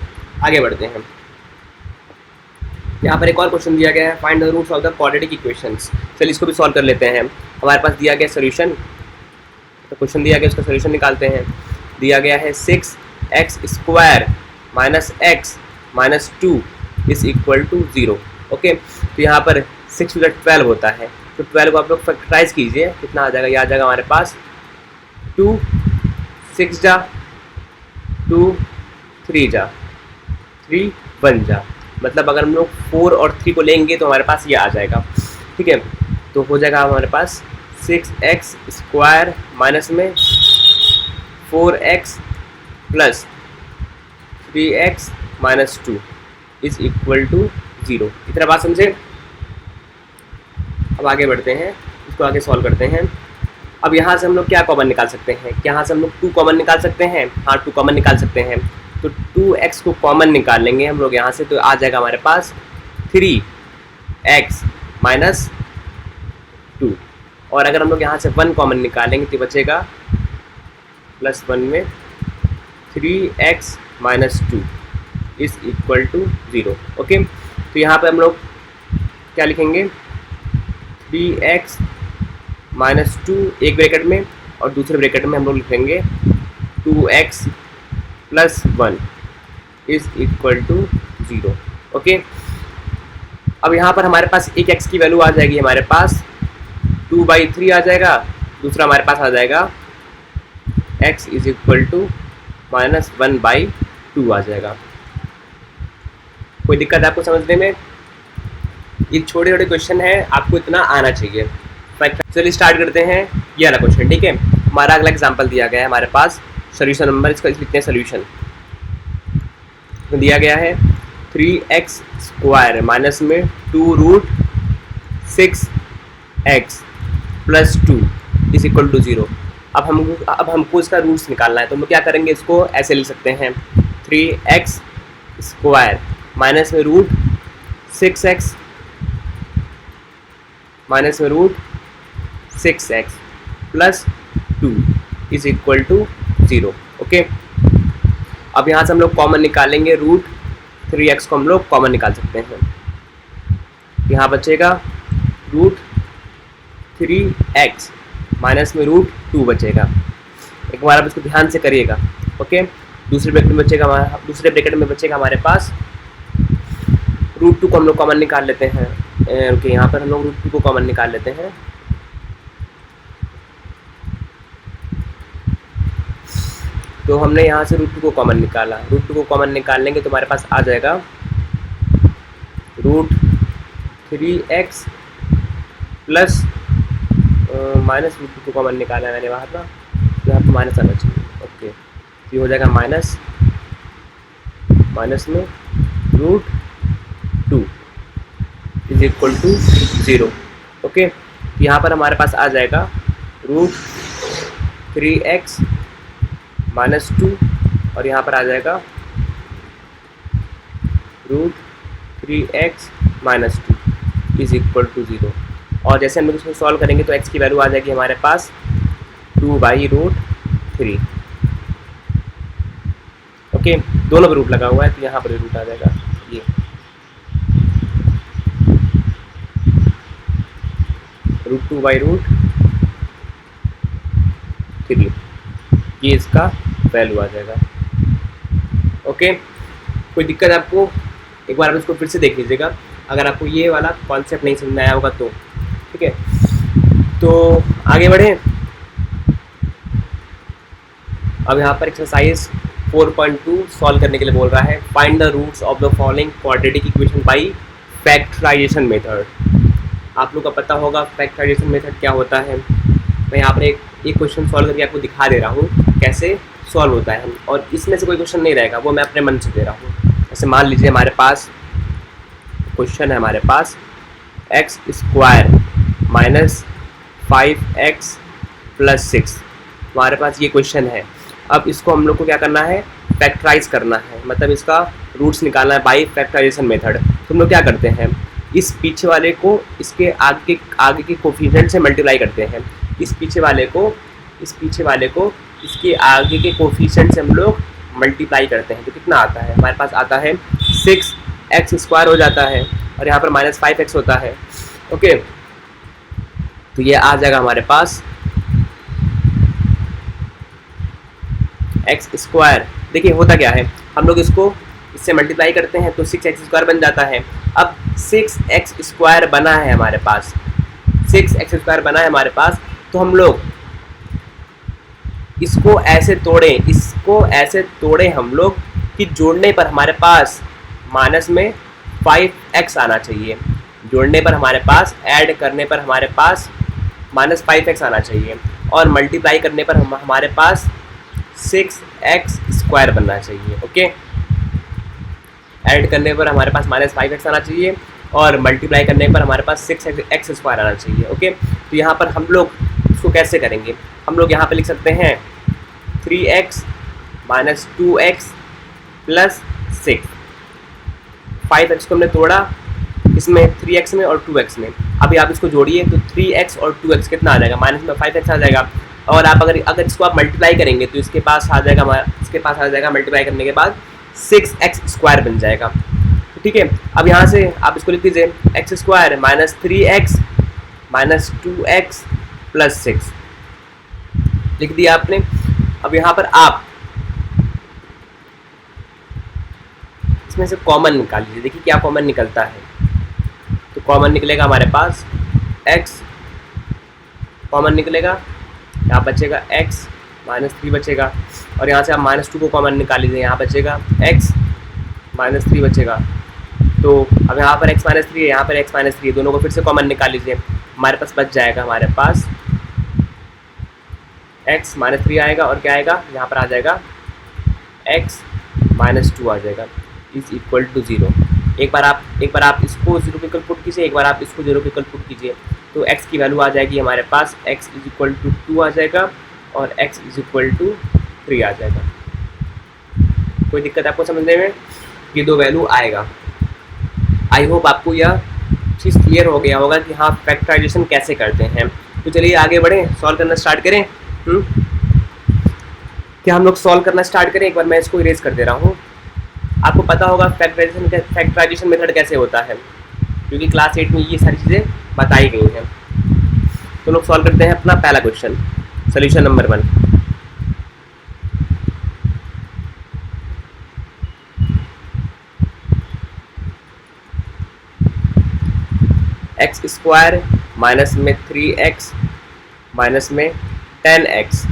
आगे बढ़ते हैं। यहाँ पर एक और क्वेश्चन दिया गया है find the roots of the quadratic equations. चलिए इसको भी सॉल्व कर लेते हैं। हमारे पास दिया गया सोल्यूशन, तो क्वेश्चन दिया गया उसका सोल्यूशन निकालते हैं। दिया गया है 6x square minus x minus 2 is equal to 0। Okay, तो यहाँ पर 6 × 12 होता है, तो 12 को आप लोग फैक्टराइज कीजिए, कितना आ जाएगा, ये आ जाएगा हमारे पास 2 6 जा 2 3 जा 3 1 जा, मतलब अगर हम लोग 4 और 3 को लेंगे तो हमारे पास ये आ जाएगा। ठीक है, तो हो जाएगा हमारे पास 6x स्क्वायर माइनस में 4x plus 3x minus 2 is equal to 0। इतना बात समझे। अब आगे बढ़ते हैं, इसको आगे सॉल्व करते हैं। अब यहाँ से हम लोग क्या कॉमन निकाल सकते हैं, यहाँ से हम लोग 2 कॉमन निकाल सकते हैं। हाँ 2 कॉमन निकाल सकते हैं, तो 2x को कॉमन निकाल लेंगे हम लोग यहाँ से, तो आ जाएगा हमारे पास 3x माइनस 2। और अगर हम लोग यहाँ से 1 कॉमन निकालेंगे तो बचेगा प्लस 1 में 3x minus 2 is equal to 0। Okay, तो यहाँ पे हम लोग क्या लिखेंगे, 3x माइनस 2 एक ब्रैकेट में, और दूसरे ब्रैकेट में हम लोग लिखेंगे 2x plus 1 is equal to 0। Okay, अब यहाँ पर हमारे पास एक x की वैल्यू आ जाएगी, हमारे पास 2/3 आ जाएगा, दूसरा हमारे पास आ जाएगा x is equal to minus 1/2 आ जाएगा। कोई दिक्कत है आपको समझने में? ये छोटे छोटे क्वेश्चन है, आपको इतना आना चाहिए। चलिए स्टार्ट करते हैं ये वाला क्वेश्चन। ठीक है, हमारा अगला एग्जांपल दिया गया है हमारे पास, सोल्यूशन नंबर इसका लिखते हैं सोल्यूशन। तो दिया गया है 3x स्क्वायर माइनस में 2 root 6x plus 2 is equal to 0। अब हमको इसका रूट्स निकालना है, तो हम लोग क्या करेंगे, इसको ऐसे लिख सकते हैं 3x स्क्वायर माइनस में रूट 6x माइनस में root 6x plus 2 is equal to 0। Okay, अब यहाँ से हम लोग कॉमन निकालेंगे, रूट 3x को हम लोग कॉमन निकाल सकते हैं। यहाँ बचेगा रूट 3x माइनस में रूट 2 बचेगा। एक बार आप इसको ध्यान से करिएगा। ओके, दूसरे ब्रैकेट में बचेगा हमारे पास रूट 2 को हम लोग कॉमन निकाल लेते हैं। ओके, यहाँ पर हम लोग रूट 2 को कॉमन निकाल लेते हैं। तो हमने यहाँ से रूट 2 को कॉमन निकाला, रूट 2 को कॉमन निकाल लेंगे तो हमारे पास आ जाएगा root 3x plus minus root 2 को कॉमन निकाला है मैंने वहाँ पर, तो यहाँ पर माइनस आना चाहिए। ओके, ये हो जाएगा माइनस में root 2 is equal to 0। Okay, यहाँ पर हमारे पास आ जाएगा रूट 3x माइनस 2, और यहाँ पर आ जाएगा root 3x minus 2 is equal to 0। और जैसे हम लोग इसको सॉल्व करेंगे तो x की वैल्यू आ जाएगी हमारे पास 2/√3। ओके, दोनों पर रूट लगा हुआ है तो यहाँ पर रूट आ जाएगा ये। रूट 2/√3 ये इसका वैल्यू आ जाएगा। ओके, कोई दिक्कत है आपको? एक बार आप इसको फिर से देख लीजिएगा, अगर आपको ये वाला कॉन्सेप्ट नहीं समझ में आया होगा तो। ठीक है, तो आगे बढ़ें। अब यहाँ पर एक्सरसाइज 4.2 सॉल्व करने के लिए बोल रहा है, find the roots of the following quadratic equation by factorisation method. आप लोग को पता होगा फैक्टराइजेशन मेथड क्या होता है। मैं यहाँ पर एक क्वेश्चन सॉल्व करके आपको दिखा दे रहा हूँ कैसे सॉल्व होता है, और इसमें से कोई क्वेश्चन नहीं रहेगा, वो मैं अपने मन से दे रहा हूँ। जैसे मान लीजिए हमारे पास क्वेश्चन है, हमारे पास x square minus 5x plus 6, हमारे पास ये क्वेश्चन है। अब इसको हम लोग को क्या करना है, फैक्टराइज करना है, मतलब इसका रूट्स निकालना है बाय फैक्टराइजेशन मेथड। तो हम लोग क्या करते हैं, इस पीछे वाले को इसके आगे के कोफिशिएंट से मल्टीप्लाई करते हैं। इस पीछे वाले को इसके आगे के कोफिशिएंट से हम लोग मल्टीप्लाई करते हैं, तो कितना आता है, हमारे पास आता है 6x स्क्वायर हो जाता है, और यहाँ पर माइनस 5x होता है। ओके, तो ये आ जाएगा हमारे पास x स्क्वायर। देखिए होता क्या है, हम लोग इससे मल्टीप्लाई करते हैं तो 6x स्क्वायर बन जाता है। अब 6x स्क्वायर बना है हमारे पास, 6x² बना है हमारे पास, तो हम लोग इसको ऐसे तोड़ें हम लोग कि जोड़ने पर हमारे पास माइनस में 5x आना चाहिए, जोड़ने पर हमारे पास, ऐड करने पर हमारे पास -5x आना चाहिए, और मल्टीप्लाई करने पर हमारे पास 6x² बनना चाहिए। ओके, ऐड करने पर हमारे पास -5x आना चाहिए और मल्टीप्लाई करने पर हमारे पास 6x² आना चाहिए। ओके, तो यहाँ पर हम लोग इसको कैसे करेंगे, हम लोग यहाँ पे लिख सकते हैं 3x - 2x + 6। 5x को हमने तोड़ा इसमें 3x में और 2x में, अभी आप इसको जोड़िए तो 3x और 2x कितना आ जाएगा, माइनस में 5x आ जाएगा, और आप अगर इसको आप मल्टीप्लाई करेंगे तो इसके पास आ जाएगा मल्टीप्लाई करने के बाद 6x² बन जाएगा। ठीक है, अब यहाँ से आप इसको लिख दीजिए x² - 3x - 2x + 6 लिख दिया आपने। अब यहाँ पर आप इसमें से कॉमन निकाल लीजिए, देखिए क्या कॉमन निकलता है। तो कॉमन निकलेगा हमारे पास x कॉमन निकलेगा, यहाँ बचेगा x -3 बचेगा, और यहाँ से आप -2 को कॉमन निकाल लीजिए, यहाँ बचेगा x -3 बचेगा। तो अब यहाँ पर x -3 है, यहाँ पर x -3 है, दोनों को फिर से कॉमन निकाल लीजिए, हमारे पास बच जाएगा हमारे पास x -3 आएगा, और क्या आएगा यहाँ पर आ जाएगा x -2 आ जाएगा, इज इक्वल टू 0। एक बार आप इसको 0 के इक्वल पुट कीजिए, एक बार आप इसको 0 के इक्वल पुट कीजिए, तो x की वैल्यू आ जाएगी हमारे पास x इज इक्वल टू 2 आ जाएगा और x इज इक्वल टू 3 आ जाएगा। कोई दिक्कत आपको समझने में, ये दो वैल्यू आएगा। आई होप आपको यह चीज़ क्लियर हो गया होगा कि हाँ फैक्टराइजेशन कैसे करते हैं। तो चलिए आगे बढ़ें, सॉल्व करना स्टार्ट करें। क्या हम लोग सॉल्व करना स्टार्ट करें? एक बार मैं इसको इरेज कर दे रहा हूँ। आपको पता होगा फैक्टराइजेशन मेथड कैसे होता है, क्योंकि क्लास 8 में ये सारी चीज़ें बताई गई हैं। तो लोग सॉल्व करते हैं अपना पहला question, solution number 1। x² minus में 3x माइनस में 10x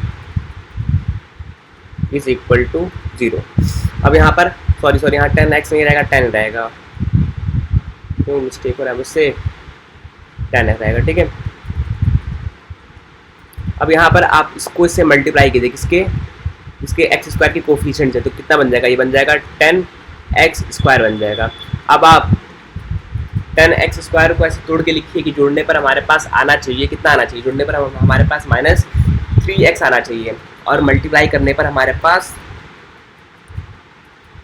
इज इक्वल टू 0। अब यहाँ पर सॉरी यहाँ 10x नहीं रहेगा, 10 रहेगा, क्यों मिस्टेक हो रहा है मुझसे, 10 रहेगा। ठीक है, अब यहाँ पर आप इसको इससे मल्टीप्लाई कीजिए, इसके x² के कोफिशिएंट है, तो कितना बन जाएगा, ये बन जाएगा 10x² बन जाएगा। अब आप 10x² को ऐसे तोड़ के लिखिए कि जोड़ने पर हमारे पास आना चाहिए, कितना आना चाहिए, जोड़ने पर हमारे पास -3x आना चाहिए, और मल्टीप्लाई करने पर हमारे पास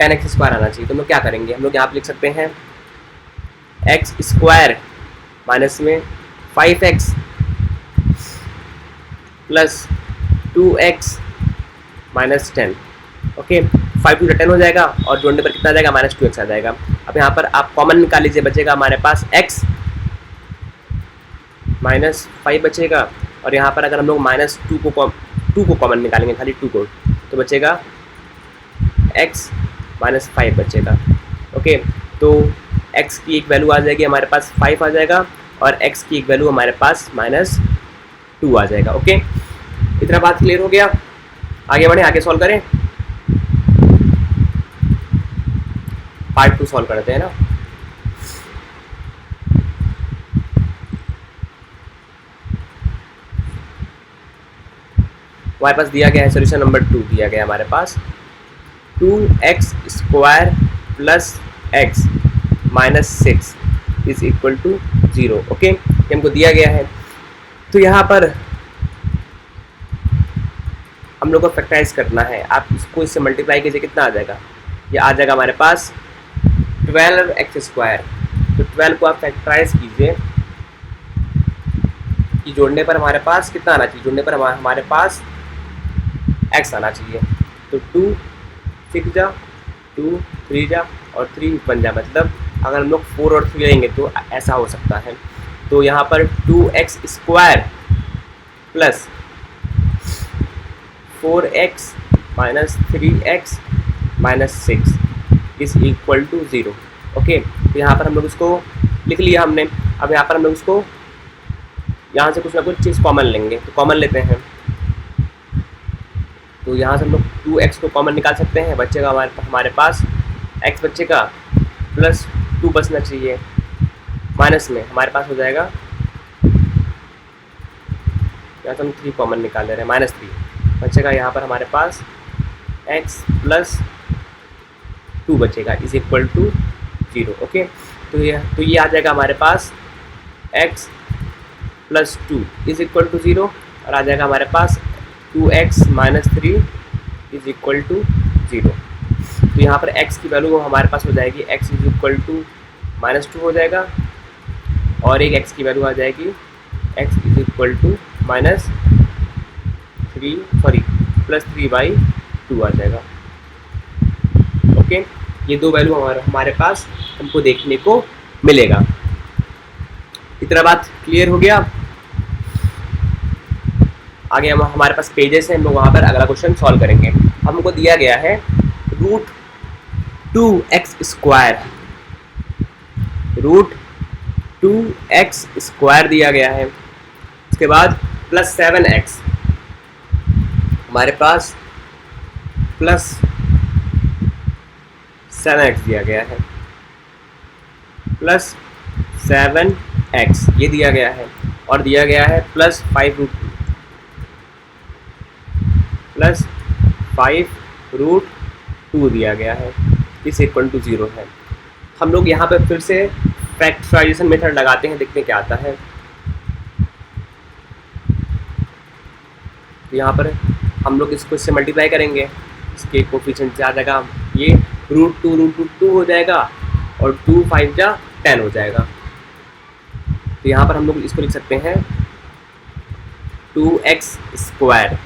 10x² आना चाहिए। तो हम लोग क्या करेंगे, हम लोग यहाँ पर लिख सकते हैं x² माइनस में 5x plus 2x minus 10। Okay, 5 × 10 हो जाएगा, और जोड़ने पर कितना आ जाएगा, -2x आ जाएगा। अब यहाँ पर आप कॉमन निकाल लीजिए, बचेगा हमारे पास x -5 बचेगा, और यहाँ पर अगर हम लोग -2 को कॉमन निकालेंगे, खाली 2 को, तो बचेगा x -5 बचेगा। ओके, तो x की एक वैल्यू आ जाएगी हमारे पास 5 आ जाएगा, और x की एक वैल्यू हमारे पास -2 आ जाएगा। ओके, इतना बात क्लियर हो गया। आगे बढ़े, आगे सॉल्व करें, पार्ट 2 सॉल्व करते हैं ना। हमारे पास दिया गया है सोल्यूशन नंबर 2, दिया गया हमारे पास 2x² plus x minus 6 is equal to 0। Okay, ये हमको दिया गया है। तो यहाँ पर हम लोग को फैक्टराइज करना है, आप इसको इससे मल्टीप्लाई कीजिए, कितना आ जाएगा, ये आ जाएगा हमारे पास 12x²। तो 12 को आप फैक्टराइज कीजिए कि जोड़ने पर हमारे पास कितना आना चाहिए, जोड़ने पर हमारे पास x आना चाहिए। तो 2 6 जा 2 3 जा और 3 बन जा, मतलब अगर हम लोग 4 और 3 लेंगे तो ऐसा हो सकता है। तो यहाँ पर 2x² plus 4x minus 3x minus 6 is equal to 0। Okay, तो यहाँ पर हम लोग इसको लिख लिया हमने। अब यहाँ पर हम लोग इसको यहाँ से कुछ ना कुछ चीज़ कॉमन लेंगे, तो कॉमन लेते हैं। तो यहाँ से हम लोग 2x को कॉमन निकाल सकते हैं, बचेगा हमारे पास x बचेगा प्लस 2 बचना चाहिए, माइनस में हमारे पास हो जाएगा, यहाँ से हम 3 कॉमन निकाल ले रहे हैं, -3 बचेगा, यहाँ पर हमारे पास x प्लस 2 बचेगा इज इक्वल टू 0। ओके, तो ये आ जाएगा हमारे पास x plus 2 is equal to 0, और आ जाएगा हमारे पास 2x minus 3 is equal to 0। तो यहाँ पर x की वैल्यू हमारे पास हो जाएगी x इज इक्वल टू -2 हो जाएगा, और एक x की वैल्यू आ जाएगी x is equal two plus 3/2 आ जाएगा। ओके, ये दो वैल्यू हमारे पास हमको देखने को मिलेगा। इतना बात क्लियर हो गया। आगे हम हमारे पास पेजेस हैं, हम लोग वहाँ पर अगला क्वेश्चन सॉल्व करेंगे। हमको दिया गया है √2x² दिया गया है, उसके बाद प्लस 7x, हमारे पास प्लस 7x दिया गया है, प्लस 7x ये दिया गया है, और दिया गया है प्लस 5√2 दिया गया है, इस इक्वल टू 0 है। हम लोग यहाँ पे फिर से फैक्टराइजेशन मेथड लगाते हैं, देखते हैं क्या आता है। यहाँ पर हम लोग इसको इससे मल्टीप्लाई करेंगे, इसके कोफिशिएंट से आ जाएगा ये √2 हो जाएगा, और 2 5 जा 10 हो जाएगा। तो यहाँ पर हम लोग इसको लिख सकते हैं 2x²,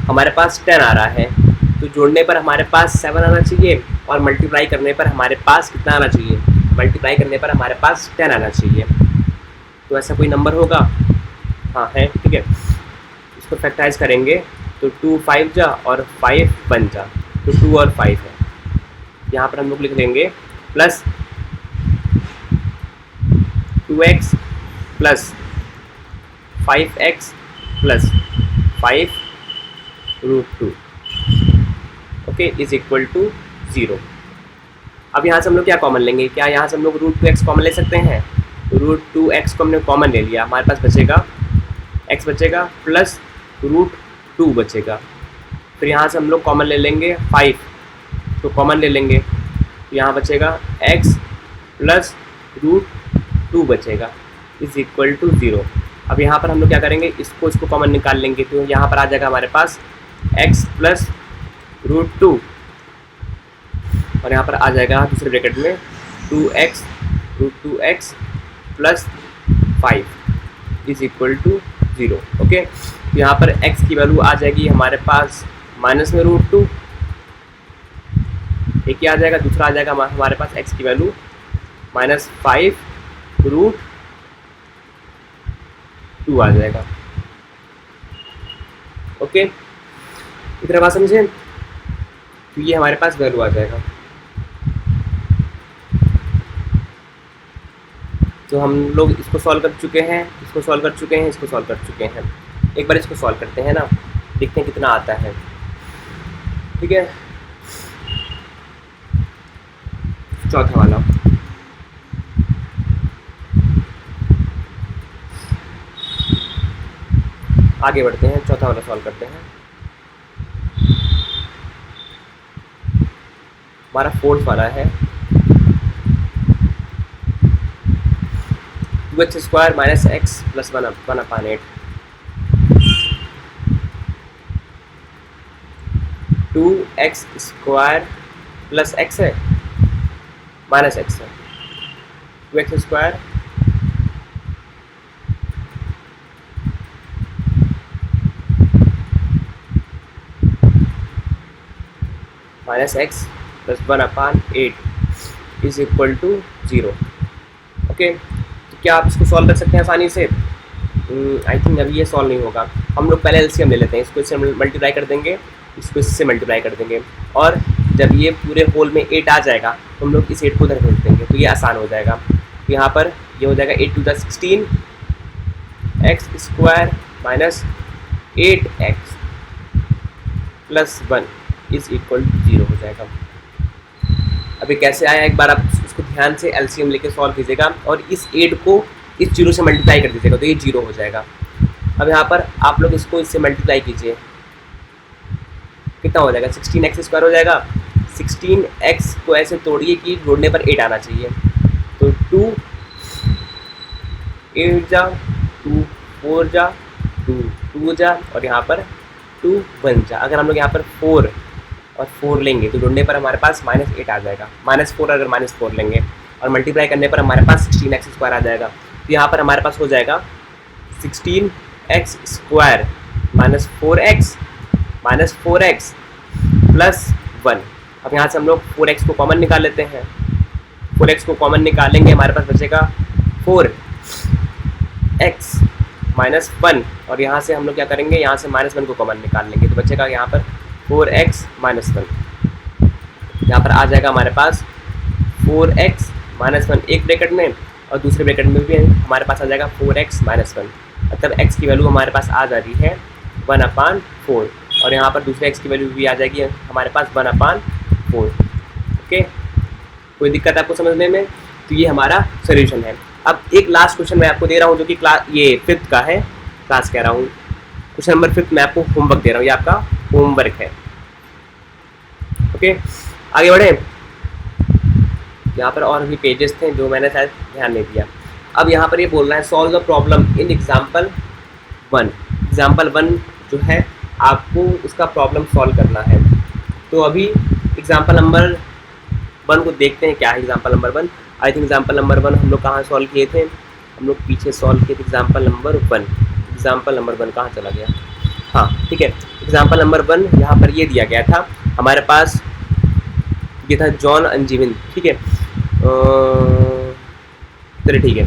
हमारे पास 10 आ रहा है, तो जोड़ने पर हमारे पास 7 आना चाहिए, और मल्टीप्लाई करने पर हमारे पास कितना आना चाहिए, मल्टीप्लाई करने पर हमारे पास 10 आना चाहिए। तो ऐसा कोई नंबर होगा, हाँ है, ठीक है। इसको फैक्टराइज करेंगे तो 2 5 जा और 5 बन जा, तो 2 और 5 है। यहाँ पर हम लोग लिख देंगे plus 2x plus 5x plus 5√2 okay is equal to 0। अब यहाँ से हम लोग क्या कॉमन लेंगे, क्या यहाँ से हम लोग √2x कॉमन ले सकते हैं? √2x को हमने कॉमन ले लिया, हमारे पास बचेगा x बचेगा प्लस √2 बचेगा। फिर यहाँ से हम लोग कॉमन ले लेंगे 5, तो कॉमन ले लेंगे, तो यहाँ बचेगा x प्लस √2 बचेगा इज इक्वल टू 0। अब यहाँ पर हम लोग क्या करेंगे, इसको कॉमन निकाल लेंगे, तो यहाँ पर आ जाएगा हमारे पास x प्लस √2, और यहाँ पर आ जाएगा दूसरे ब्रैकेट में 2x √2x plus 5 is equal to 0। Okay, तो यहाँ पर x की वैल्यू आ जाएगी हमारे पास माइनस में √2, एक ही आ जाएगा, दूसरा आ जाएगा हमारे पास x की वैल्यू -5√2 आ जाएगा। ओके, इतना बात समझे, तो ये हमारे पास वैल्यू आ जाएगा। तो हम लोग इसको सॉल्व कर चुके हैं, इसको सॉल्व कर चुके हैं, इसको सॉल्व कर चुके हैं। एक बार इसको सॉल्व करते हैं ना, देखते हैं कितना आता है। ठीक है, चौथा वाला आगे बढ़ते हैं, चौथा वाला सॉल्व करते हैं। हमारा फोर्थ वाला है 2x² minus x plus 1/8 2x² plus x है माइनस x है, 2x² minus x plus 1/8 is equal to 0। Okay, तो क्या आप इसको सॉल्व कर सकते हैं आसानी से? आई थिंक अभी ये सॉल्व नहीं होगा। हम लोग पहले एलसीएम ले लेते हैं, इसको इससे मल्टीप्लाई कर देंगे, इसको इससे मल्टीप्लाई कर देंगे, और जब ये पूरे होल में 8 आ जाएगा तो हम लोग इस 8 को उधर भेज देंगे, तो ये आसान हो जाएगा। तो यहाँ पर ये हो जाएगा 8 × 16 x square minus 8x plus 1 is equal to 0 हो जाएगा। अभी कैसे आया, एक बार आप इसको ध्यान से एलसीएम लेके सॉल्व कीजिएगा और इस 8 को इस 0 से मल्टीप्लाई कर दीजिएगा तो ये 0 हो जाएगा। अब यहाँ पर आप लोग इसको इससे मल्टीप्लाई कीजिए, कितना हो जाएगा, 16x स्क्वायर हो जाएगा। 16x को ऐसे तोड़िए कि जोड़ने पर 8 आना चाहिए, तो 2 8 जा 2 4 जा 2 2 जा और यहाँ पर 2 1 जा। अगर हम लोग यहाँ पर 4 और 4 लेंगे तो जोड़ने पर हमारे पास -8 आ जाएगा। -4 अगर -4 लेंगे और मल्टीप्लाई करने पर हमारे पास 16x स्क्वायर आ जाएगा। तो यहाँ पर हमारे पास हो जाएगा 16x स्क्वायर -4x प्लस 1। अब यहाँ से हम लोग 4x को कॉमन निकाल लेते हैं। 4x को कॉमन निकालेंगे, हमारे पास बचेगा 4x माइनस 1 और यहाँ से हम लोग क्या करेंगे, यहाँ से -1 को कॉमन निकाल लेंगे तो बचेगा यहाँ पर 4x माइनस 1। यहाँ पर आ जाएगा हमारे पास 4x माइनस 1 एक ब्रैकेट में और दूसरे ब्रैकेट में भी हमारे पास आ जाएगा 4x माइनस 1। मतलब x की वैल्यू हमारे पास आ जा रही है 1/4 और यहाँ पर दूसरे x की वैल्यू भी आ जाएगी हमारे पास 1/4। ओके, कोई दिक्कत है आपको समझने में? तो ये हमारा सोल्यूशन है। अब एक लास्ट क्वेश्चन मैं आपको दे रहा हूँ जो कि क्लास ये 5th का है, क्लास कह रहा हूँ, क्वेश्चन नंबर 5 मैं आपको होमवर्क दे रहा हूँ, ये आपका होमवर्क है। ओके, आगे बढ़े। यहाँ पर और भी पेजेस थे जो मैंने शायद ध्यान नहीं दिया। अब यहाँ पर ये बोल रहा है solve the problem in example 1। Example 1 जो है आपको उसका प्रॉब्लम सॉल्व करना है। तो अभी एग्जाम्पल नंबर 1 को देखते हैं क्या है example number 1। I think example number 1 हम लोग कहाँ सॉल्व किए थे, हम लोग पीछे सॉल्व किए थे एग्जाम्पल नंबर 1। एग्जाम्पल नंबर 1 कहाँ चला गया? हाँ ठीक है, एग्जाम्पल नंबर 1 यहाँ पर ये दिया गया था हमारे पास, ये था जॉन एंड जीवन। ठीक है, चलिए ठीक है,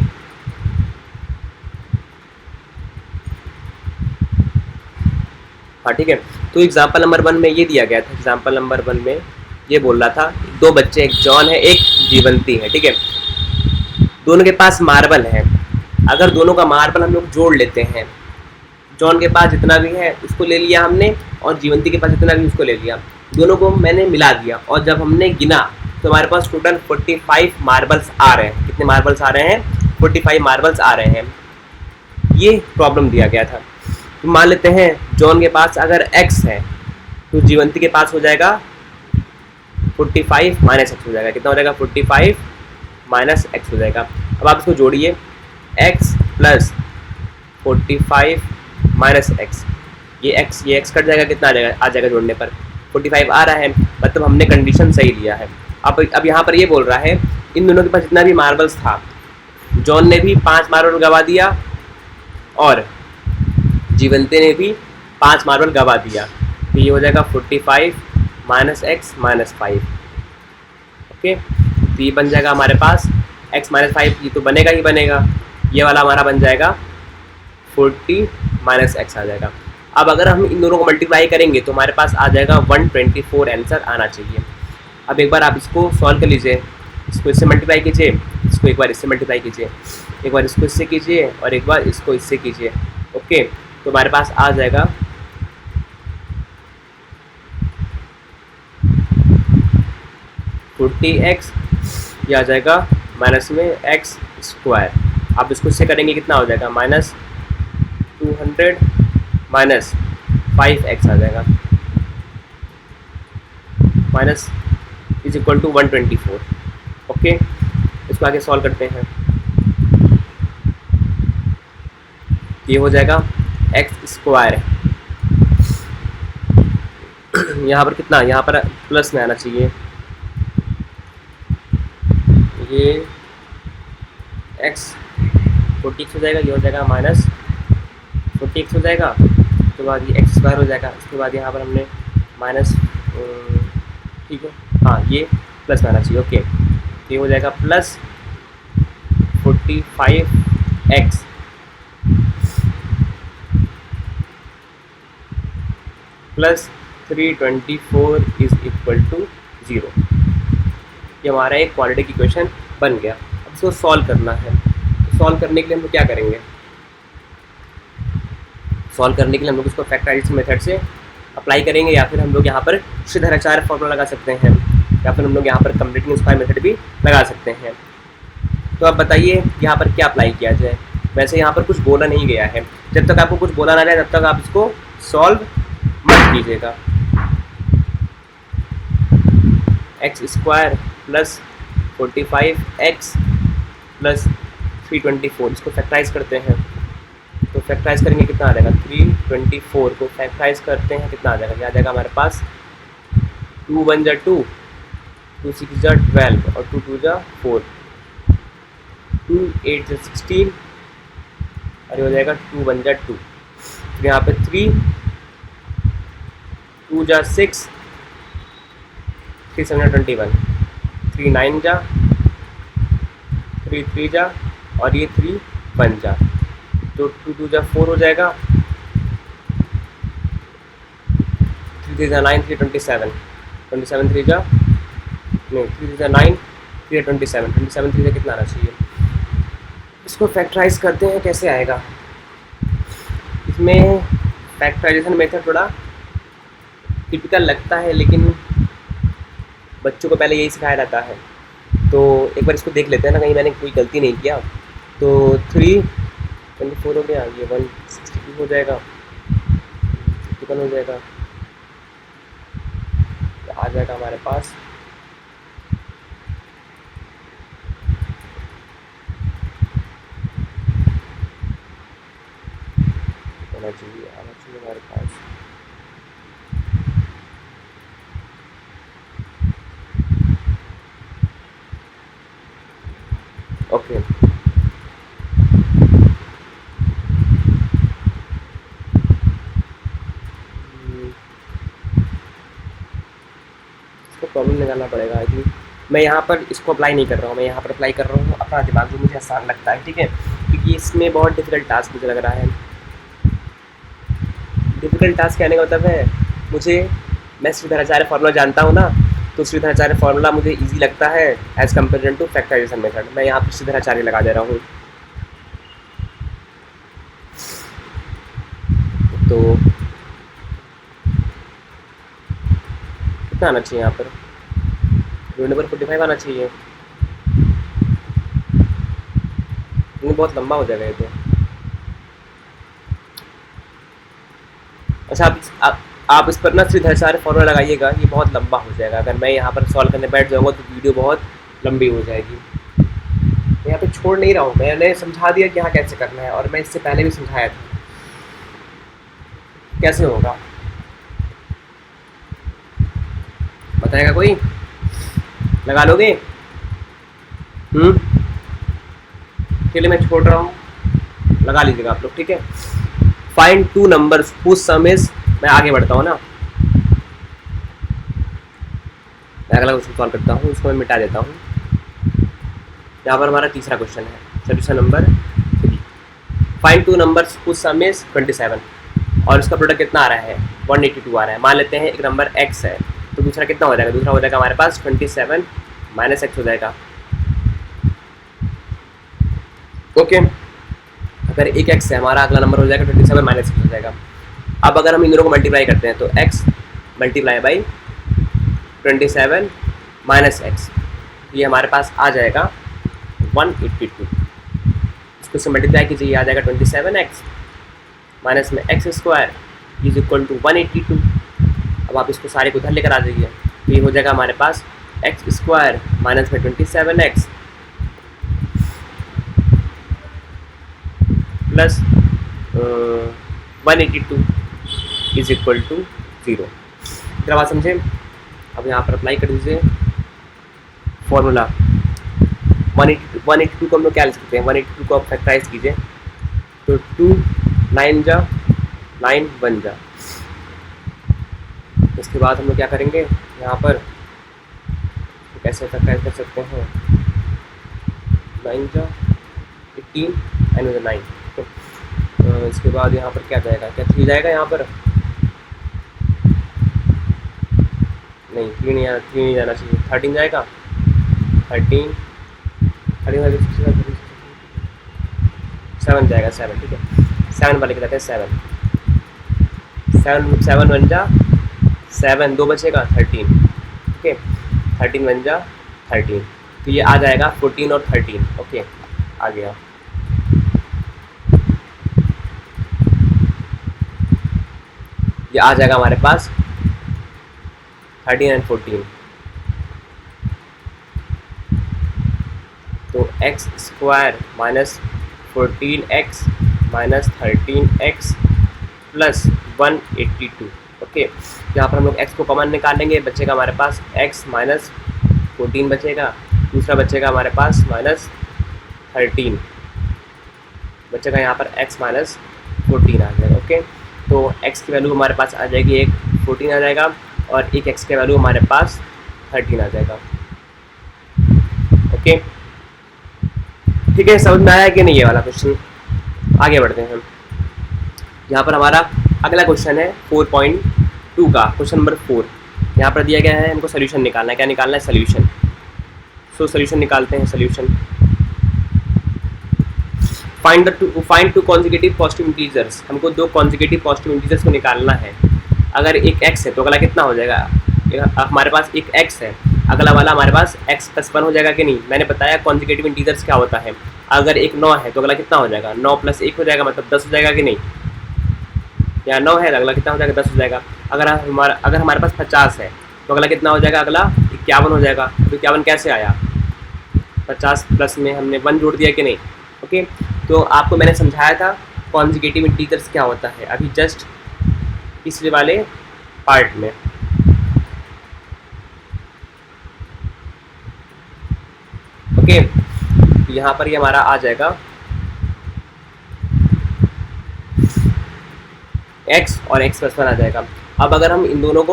हाँ ठीक है। तो एग्जाम्पल नंबर 1 में ये दिया गया था, एग्जाम्पल नंबर 1 में ये बोल रहा था 2 बच्चे, एक जॉन है एक जीवंती है। ठीक है, दोनों के पास मार्बल है। अगर दोनों का मार्बल हम लोग जोड़ लेते हैं, जॉन के पास जितना भी है उसको ले लिया हमने और जीवंती के पास जितना भी उसको ले लिया, दोनों को मैंने मिला दिया और जब हमने गिना तो हमारे पास टोटल 45 मार्बल्स आ रहे हैं। कितने मार्बल्स आ रहे हैं? 45 मार्बल्स आ रहे हैं। ये प्रॉब्लम दिया गया था। तो मान लेते हैं जॉन के पास अगर x है तो जीवंती के पास हो जाएगा 45 माइनस एक्स हो जाएगा। कितना हो जाएगा? 45 माइनस एक्स हो जाएगा। अब आप इसको जोड़िए, x प्लस 45 माइनस एक्स, ये x कट जाएगा, कितना आ जाएगा? आ जाएगा जोड़ने पर 45 आ रहा है, मतलब हमने कंडीशन सही लिया है। अब यहाँ पर ये बोल रहा है इन दोनों के पास जितना भी मार्बल्स था, जॉन ने भी 5 मार्बल गवा दिया और जीवंती ने भी 5 मार्बल गवा दिया, तो ये हो जाएगा 45 माइनस एक्स माइनस 5। ओके, तो ये बन जाएगा हमारे पास x माइनस 5, ये तो बनेगा ही बनेगा, ये वाला हमारा बन जाएगा 40 माइनस एक्स आ जाएगा। अब अगर हम इन दोनों को मल्टीप्लाई करेंगे तो हमारे पास आ जाएगा 124 आंसर आना चाहिए। अब एक बार आप इसको सॉल्व कर लीजिए, इसको इससे मल्टीप्लाई कीजिए, इसको एक बार इससे मल्टीप्लाई कीजिए, एक बार इसको इससे कीजिए और एक बार इसको इससे कीजिए। ओके, तो हमारे पास आ जाएगा 40x, ये आ जाएगा माइनस में एक्स स्क्वायर। आप इसको इससे करेंगे कितना हो जाएगा? माइनस 200 माइनस 5x आ जाएगा, minus is equal to 124। Okay, इसको आगे सॉल्व करते हैं, ये हो जाएगा एक्स स्क्वायर, यहाँ पर कितना, यहाँ पर प्लस में आना चाहिए, ये x 40x हो जाएगा, ये हो जाएगा माइनस 40x हो जाएगा, उसके बाद ये एक्स स्क्वायर हो जाएगा, उसके बाद यहाँ पर हमने माइनस, ठीक है हाँ ये प्लस में आना चाहिए। ओके, ये हो जाएगा plus 45x plus 324 is equal to 0। ये हमारा एक क्वाड्रेटिक इक्वेशन बन गया। अब इसको सॉल्व करना है, तो सॉल्व करने के लिए हम क्या करेंगे, सॉल्व करने के लिए हम लोग इसको फैक्टराइजेशन मेथड से अप्लाई करेंगे, या फिर हम लोग यहाँ पर श्रीधराचार्य फॉर्मूला लगा सकते हैं, या फिर हम लोग यहाँ पर कंप्लीटिंग स्क्वायर मेथड भी लगा सकते हैं। तो आप बताइए यहाँ पर क्या अप्लाई किया जाए। वैसे यहाँ पर कुछ बोला नहीं गया है, जब तक आपको कुछ बोला ना जाए तब तक आप इसको सॉल्व मत कीजिएगा। X square plus 45x plus 324, इसको फैक्टराइज करते हैं तो फैक्टराइज करेंगे कितना आ जाएगा, 324 को फैक्टराइज करते हैं कितना आ जाएगा, आ जाएगा हमारे पास 2 1 जा 2, 2 6 जा 12 और 2 2 जा 4, 2 8 जा 16 और ये हो जाएगा 2 1 जा 2। फिर यहाँ पे 3 2 जा 6, 3 7 जा 21, 3 9 जा, 3 3 जा और ये 3 1 जा, तो 2 2 जा 4 हो जाएगा, 3 3 जा 9, 3 27, 27 3 जा नहीं 3 3 जा 9, 3 27, 27 3 जा कितना आना चाहिए। इसको फैक्टराइज करते हैं कैसे आएगा। इसमें फैक्टराइजेशन मेथड थोड़ा टिपिकल लगता है, लेकिन बच्चों को पहले यही सिखाया जाता है, तो एक बार इसको देख लेते हैं ना, कहीं मैंने कोई गलती नहीं किया। तो 3 24 हो गया, ये 162 हो जाएगा, 51 हो जाएगा, तो आ जाएगा हमारे पास आना चाहिए हमारे पास ओके। इसको प्रॉब्लम निकालना पड़ेगा। आई थिंक मैं यहाँ पर इसको अप्लाई नहीं कर रहा हूँ, मैं यहाँ पर अप्लाई कर रहा हूँ अपना दिमाग जो मुझे आसान लगता है, ठीक है, क्योंकि इसमें बहुत डिफिकल्ट टास्क मुझे लग रहा है। डिफिकल्ट टास्क कहने का मतलब है मैं श्रीधराचार्य फार्मूला जानता हूँ ना, तो श्रीधराचार्य फार्मूला मुझे इजी लगता है as compare to factorisation method. मैं यहाँ पर श्रीधराचार्य लगा दे रहा हूँ। तो कितना आना चाहिए यहाँ पर, रोड नंबर 45 आना चाहिए। ये बहुत लंबा हो जाएगा ये तो। अच्छा आप इस पर ना श्रीधराचार्य फॉर्मूला लगाइएगा, ये बहुत लंबा हो जाएगा। अगर मैं यहाँ पर सॉल्व करने बैठ जाऊँगा तो वीडियो बहुत लंबी हो जाएगी। मैं यहाँ पे छोड़ नहीं रहा हूँ, मैंने समझा दिया कि यहाँ कैसे करना है, और मैं इससे पहले भी समझाया था कैसे होगा। बताएगा कोई, लगा लोगे? चलिए मैं छोड़ रहा हूँ, लगा लीजिएगा आप लोग, ठीक है। Find 2 numbers whose sum is, मैं आगे बढ़ता हूँ ना, मैं अगला क्वेश्चन सॉल्व करता हूँ, उसको मैं मिटा देता हूँ। यहाँ पर हमारा तीसरा क्वेश्चन है, solution number 3। Find 2 numbers whose sum is 27 और इसका प्रोडक्ट कितना आ रहा है, 182 आ रहा है। मान लेते हैं एक नंबर x है, तो दूसरा कितना हो जाएगा, दूसरा हो जाएगा हमारे पास 27 माइनस x हो जाएगा। ओके, अगर एक x है हमारा, अगला नंबर हो जाएगा 27 माइनस x हो जाएगा। अब अगर हम इन दोनों को मल्टीप्लाई करते हैं तो x multiply by 27 minus x, ये हमारे पास आ जाएगा 182। इसको से मल्टीप्लाई कीजिए, आ जाएगा 27x माइनस में x square is equal to 182। अब आप इसको सारे को उधर लेकर आ जाइए, तो ये हो जाएगा हमारे पास x स्क्वायर माइनस में 27x plus 182 is equal to 0। इतना बात समझे। अब यहाँ पर अप्लाई कर दीजिए फॉर्मूला। 182 को हम लोग क्या लिख सकते हैं, 182 को आप फैक्टराइज कीजिए, तो 2 9 जा 9 1 जा। इसके बाद हम लोग क्या करेंगे, यहाँ पर तो कैसे फैक्टराइज कर सकते हैं, 9 जा 18 एंड 9। तो इसके बाद यहाँ पर क्या जाएगा, क्या 3 जाएगा यहाँ पर, नहीं 3 नहीं जाना चाहिए, 13 जाएगा, 13 7 जाएगा, 7, ठीक है। 7 वाले के जाते हैं 7, 7 बन जा 7, 2 बचेगा 13, ओके 13 बन जा 13, तो ये आ जाएगा 14 और 13, ओके आ गया। ये आ जाएगा हमारे पास 13 एंड 14, तो x square minus 14x minus 13x plus 182, okay. यहाँ पर हम लोग x को कॉमन निकालेंगे, बचेगा हमारे पास x माइनस 14 बचेगा, दूसरा बचेगा हमारे पास माइनस 13 बचेगा, यहाँ पर x माइनस 14 आ जाएगा, ओके। तो x की वैल्यू हमारे पास आ जाएगी, एक 14 आ जाएगा और एक x की वैल्यू हमारे पास 13 आ जाएगा, ओके। ठीक है, समझ में आया कि नहीं ये वाला क्वेश्चन? आगे बढ़ते हैं हम। यहाँ पर हमारा अगला क्वेश्चन है 4.2 का, क्वेश्चन नंबर 4। यहाँ पर दिया गया है हमको सोल्यूशन निकालना है। क्या निकालना है? सोल्यूशन। सो सोल्यूशन निकालते हैं। Solution, find to consecutive positive integers. हमको दो कॉन्जिक्यूटिव पॉजिटिव इंटीजर्स को निकालना है। अगर एक x है तो अगला कितना हो जाएगा? हमारे पास एक x है, अगला वाला हमारे पास x प्लस 1 हो जाएगा कि नहीं? मैंने बताया कॉन्जिक्यूटिव इंटीजर्स क्या होता है। अगर एक 9 है तो अगला कितना हो जाएगा? 9 प्लस 1 हो जाएगा, मतलब 10 हो जाएगा कि नहीं? यहाँ 9 है, अगला कितना हो जाएगा? 10 हो जाएगा। अगर हमारे पास 50 है तो अगला कितना हो जाएगा? अगला 51 हो जाएगा। तो 51 कैसे आया? 50 प्लस में हमने 1 जोड़ दिया कि नहीं? ओके, तो आपको मैंने समझाया था कॉन्जिक्यूटिव इंटीजर्स क्या होता है अभी जस्ट पिछले वाले पार्ट में। ओके, यहाँ पर ये हमारा आ जाएगा x और x प्लस 1 आ जाएगा। अब अगर हम इन दोनों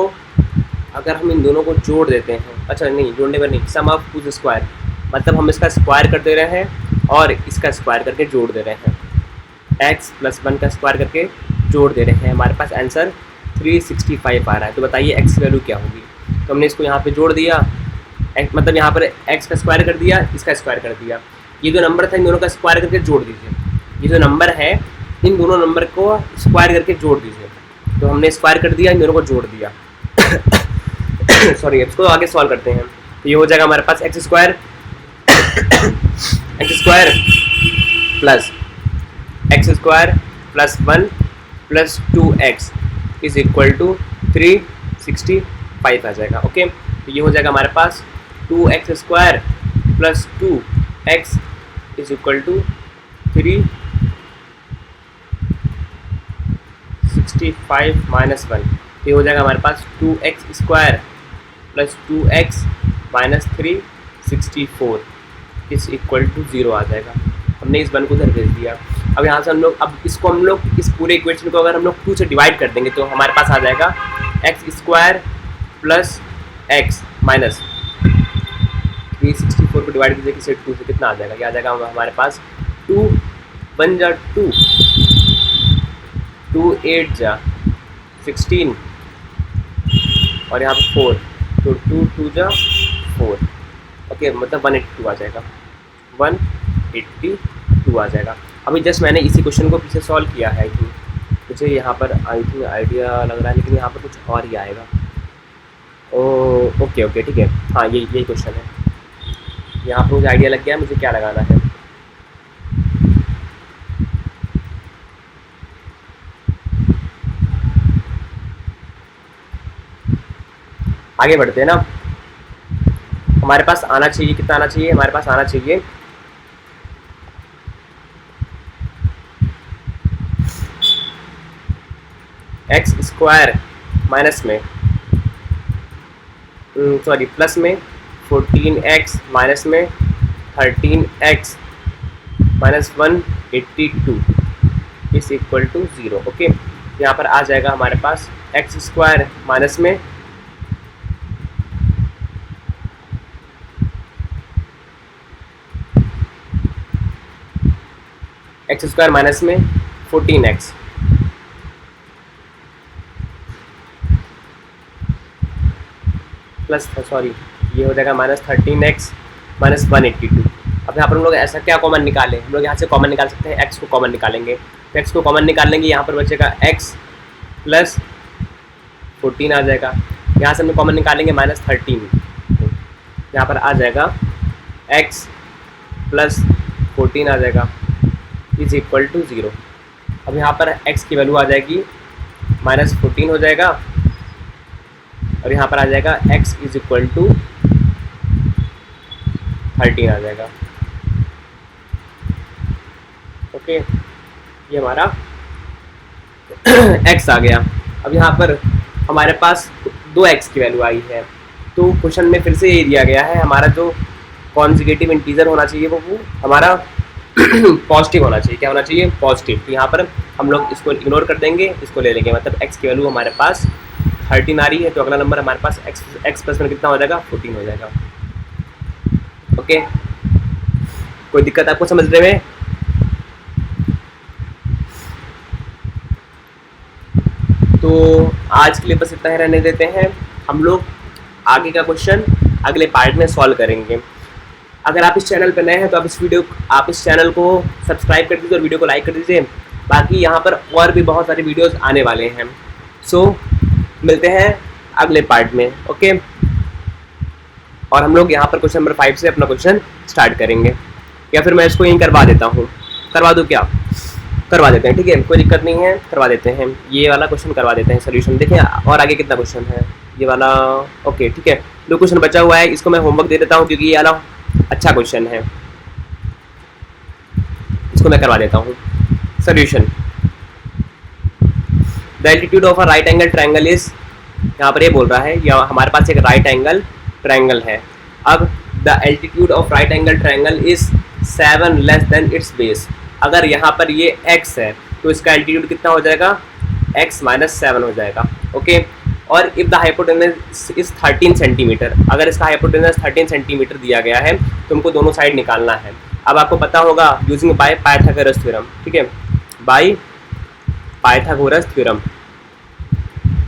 को जोड़ देते हैं, अच्छा नहीं जोड़ने पर नहीं, सम ऑफ टू स्क्वायर, मतलब हम इसका स्क्वायर कर दे रहे हैं और इसका स्क्वायर करके जोड़ दे रहे हैं। x प्लस 1 का स्क्वायर करके जोड़ दे रहे हैं, हमारे पास आंसर 365 आ रहा है। तो बताइए x की वैल्यू क्या होगी? तो हमने इसको यहाँ पे जोड़ दिया, मतलब यहाँ पर x का स्क्वायर कर दिया, इसका स्क्वायर कर दिया। ये जो नंबर था इन दोनों का स्क्वायर करके जोड़ दीजिए। ये जो नंबर है इन दोनों नंबर को स्क्वायर करके जोड़ दीजिए। तो हमने स्क्वायर कर दिया, इन दोनों को जोड़ दिया। सॉरी, इसको आगे सॉल्व करते हैं। तो ये हो जाएगा हमारे पास x square plus 1 plus 2x is equal to 365 आ जाएगा। ओके, तो ये हो जाएगा हमारे पास 2x square plus 2x is equal to 365 minus 1। ये हो जाएगा हमारे पास 2x square plus 2x minus 364 is equal to 0 आ जाएगा। हमने इस 1 को उधर भेज दिया। अब यहाँ से हम लोग इस पूरे इक्वेशन को अगर हम लोग 2 से डिवाइड कर देंगे तो हमारे पास आ जाएगा x square plus x minus 364 को डिवाइड कीजिए किसी 2 से, कितना आ जाएगा? ये आ जाएगा हमारे पास 2 1 जा 2, 2 8 जा 16 और यहाँ पे 4, तो 2 2 जा 4। ओके, मतलब 182 आ जाएगा, 182 आ जाएगा। अभी जस्ट मैंने इसी क्वेश्चन को पीछे सॉल्व किया है। मुझे यहाँ पर आई थिंक आइडिया लग रहा है, लेकिन यहाँ पर कुछ और ही आएगा। ओके ओके ठीक है, हाँ यही क्वेश्चन है। यहाँ पर मुझे आइडिया लग गया मुझे क्या लगाना है। आगे बढ़ते हैं ना। हमारे पास आना चाहिए, कितना आना चाहिए? हमारे पास आना चाहिए एक्स स्क्वायर माइनस में प्लस में 14x माइनस में 13x minus 182 is equal to 0। Okay, यहाँ पर आ जाएगा हमारे पास एक्स स्क्वायर माइनस में एक्स स्क्वायर माइनस में 14x प्लस ये हो जाएगा माइनस 13x माइनस 182। अब यहाँ पर हम लोग ऐसा क्या कॉमन निकालें? हम लोग यहाँ से कॉमन निकाल सकते हैं, x को कॉमन निकालेंगे। तो x को कॉमन निकाल लेंगे, यहाँ पर बचेगा x प्लस 14 आ जाएगा। यहाँ से हम कॉमन निकालेंगे -13, यहाँ पर आ जाएगा x प्लस 14 आ जाएगा इज इक्वल टू 0। अब यहाँ पर x की वैल्यू आ जाएगी -14 हो जाएगा और यहाँ पर आ जाएगा x इज इक्वल टू 13 आ जाएगा। ओके, ये हमारा x आ गया। अब यहाँ पर हमारे पास 2x की वैल्यू आई है, तो क्वेश्चन में फिर से ये दिया गया है हमारा जो कॉन्जुगेटिव इंटीजर होना चाहिए वो हमारा पॉजिटिव होना चाहिए। क्या होना चाहिए? पॉजिटिव। तो यहाँ पर हम लोग इसको इग्नोर कर देंगे, इसको ले लेंगे, मतलब x की वैल्यू हमारे पास 13 आ रही है, तो अगला नंबर हमारे पास x प्लस में कितना हो जाएगा? 14 हो जाएगा। ओके, कोई दिक्कत आपको समझने में? तो आज के लिए बस इतना ही रहने देते हैं। हम लोग आगे का क्वेश्चन अगले पार्ट में सॉल्व करेंगे। अगर आप इस चैनल पर नए हैं तो आप इस चैनल को सब्सक्राइब कर दीजिए और वीडियो को लाइक कर दीजिए। बाकी यहाँ पर और भी बहुत सारे वीडियोस आने वाले हैं। सो मिलते हैं अगले पार्ट में। ओके, और हम लोग यहाँ पर क्वेश्चन नंबर 5 से अपना क्वेश्चन स्टार्ट करेंगे, या फिर मैं इसको यहीं करवा देता हूँ। करवा दूँ क्या? करवा देते हैं, ठीक है, कोई दिक्कत नहीं है, करवा देते हैं। ये वाला क्वेश्चन करवा देते हैं सोल्यूशन। देखिए और आगे कितना क्वेश्चन है, ये वाला। ओके ठीक है, 2 क्वेश्चन बचा हुआ है, इसको मैं होमवर्क दे देता हूँ क्योंकि ये वाला अच्छा क्वेश्चन है, इसको मैं करवा देता हूँ। Solution, the altitude of a right angle triangle is, यहाँ पर ये बोल रहा है या हमारे पास एक राइट एंगल ट्रायंगल है। अब the altitude of right angle triangle is 7 less than it's base. अगर यहाँ पर ये x है तो इसका एल्टीट्यूड कितना हो जाएगा? x माइनस 7 हो जाएगा। ओके, और if the hypotenuse is 13 centimetre, अगर इसका हाइपोटेनस 13 सेंटीमीटर दिया गया है तो हमको दोनों साइड निकालना है। अब आपको पता होगा यूजिंग बाय पाइथागोरस थ्योरम, ठीक है, बाय पाइथागोरस थ्योरम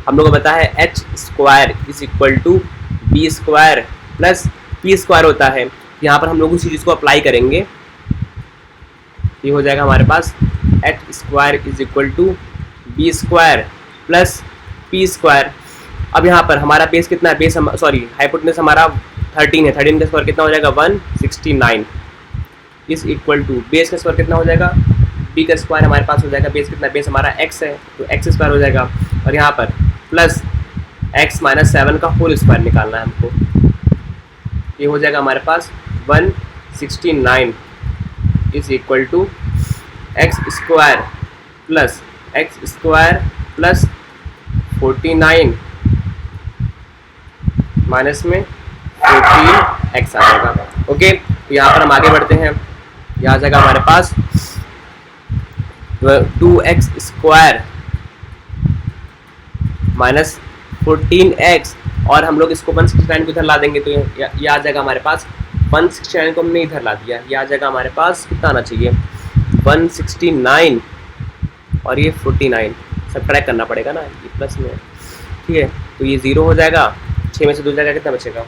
हम लोग को पता है h square is equal to b square plus p square होता है। यहाँ पर हम लोग उसी चीज़ को अप्लाई करेंगे, ये हो जाएगा हमारे पास h square is equal to b square plus p square. अब यहाँ पर हमारा बेस कितना है? बेस हाइपोटेनस हमारा 13 है, 13 का स्क्वायर कितना हो जाएगा? 169 इज इक्वल टू बेस का स्क्वायर कितना हो जाएगा? b का स्क्वायर हमारे पास हो जाएगा, बेस कितना? बेस हमारा x है तो x स्क्वायर हो जाएगा, और यहाँ पर प्लस x माइनस 7 का होल स्क्वायर निकालना है हमको। ये हो जाएगा हमारे पास 169 is equal to x square plus 49 minus में 14x आ जाएगा। ओके, तो यहाँ पर हम आगे बढ़ते हैं। यहाँ आ जाएगा हमारे पास 2x स्क्वायर माइनस 14x, और हम लोग इसको 169 को इधर ला देंगे तो ये आ जाएगा हमारे पास 169 को हमने इधर ला दिया, ये आ जाएगा हमारे पास कितना आना चाहिए? 169 और ये 49, सब्ट्रैक्ट करना पड़ेगा ना, ये प्लस में, ठीक है, तो ये 0 हो जाएगा। 6 में से 2 जाएगा, कितना बचेगा?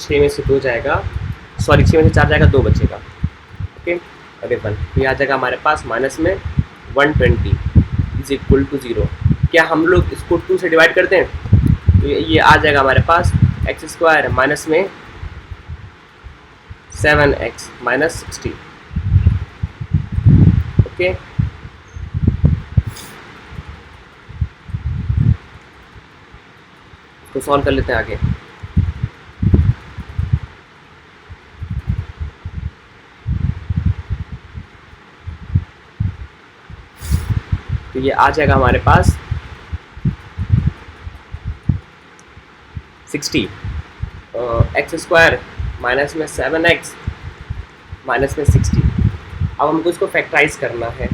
6 में से 2 जाएगा, 6 में से 4 जाएगा, 2 बचेगा। ओके, अरे 1, तो ये आ जाएगा हमारे पास माइनस में 120 इज इक्वल टू 0। क्या हम लोग इसको 2 से डिवाइड करते हैं तो ये आ जाएगा हमारे पास x स्क्वायर माइनस में 7x माइनस 60। ओके, तो सॉल्व कर लेते हैं आगे। तो ये आ जाएगा हमारे पास 60 x स्क्वायर माइनस में 7x माइनस में 60। अब हमको इसको फैक्टराइज करना है,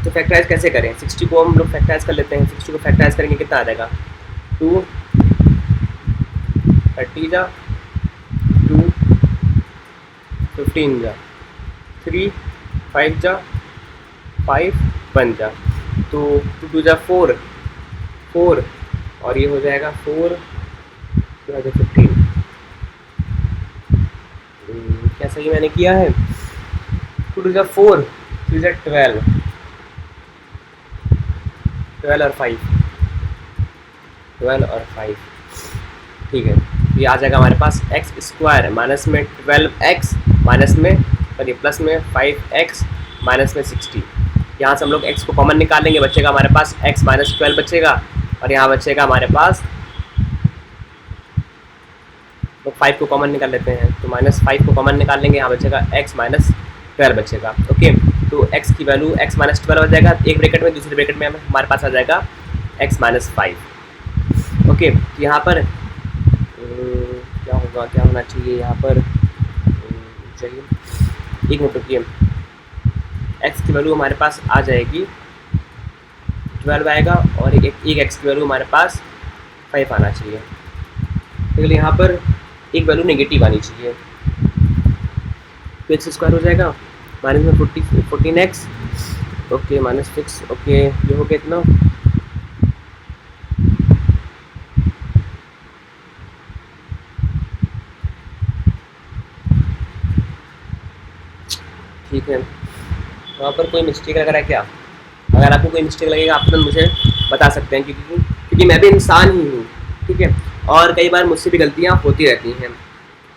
तो फैक्टराइज कैसे करें? 60 को हम लोग फैक्टराइज कर लेते हैं। 60 को फैक्टराइज करेंगे कितना आ जाएगा? 2 30 जा 2 15 जा 3 5 जा 5 1 जा, तो 2 2 जा 4 4, और ये हो जाएगा 4 15। क्या सही मैंने किया है? 2 2 जा 4 3 जा 12 और 5 12 और 5, ठीक है। ये आ जाएगा हमारे पास एक्स स्क्वायर माइनस में 12x माइनस में सॉरी प्लस में 5x माइनस में 60। यहाँ से हम लोग x को कॉमन निकालेंगे, बचेगा हमारे पास x माइनस 12 बचेगा, और यहाँ बचेगा हमारे पास तो 5 को कॉमन निकाल लेते हैं, तो -5 को कॉमन निकाल लेंगे, यहाँ बचेगा x माइनस 12 बचेगा। ओके, तो x की वैल्यू x माइनस 12 हो जाएगा एक ब्रैकेट में, दूसरे ब्रैकेट में हमारे पास आ जाएगा x माइनस 5। ओके, यहाँ पर क्या होगा, क्या होना चाहिए यहाँ पर, चाहिए एक मिनट रुकिए, x की वैल्यू हमारे पास आ जाएगी 12 आएगा, और एक x की वैल्यू हमारे पास 5 आना चाहिए। तो यहाँ पर एक वैल्यू नेगेटिव आनी चाहिए, तो एक्स स्क्वायर हो जाएगा माइनस में 14x, ओके माइनस 6, ओके ये हो गया इतना, ठीक है। वहाँ पर कोई मिस्टेक अगर है क्या, अगर आपको कोई मिस्टेक लगेगा आप तुरंत मुझे बता सकते हैं, क्योंकि मैं भी इंसान ही हूँ, ठीक है, और कई बार मुझसे भी गलतियाँ होती रहती हैं,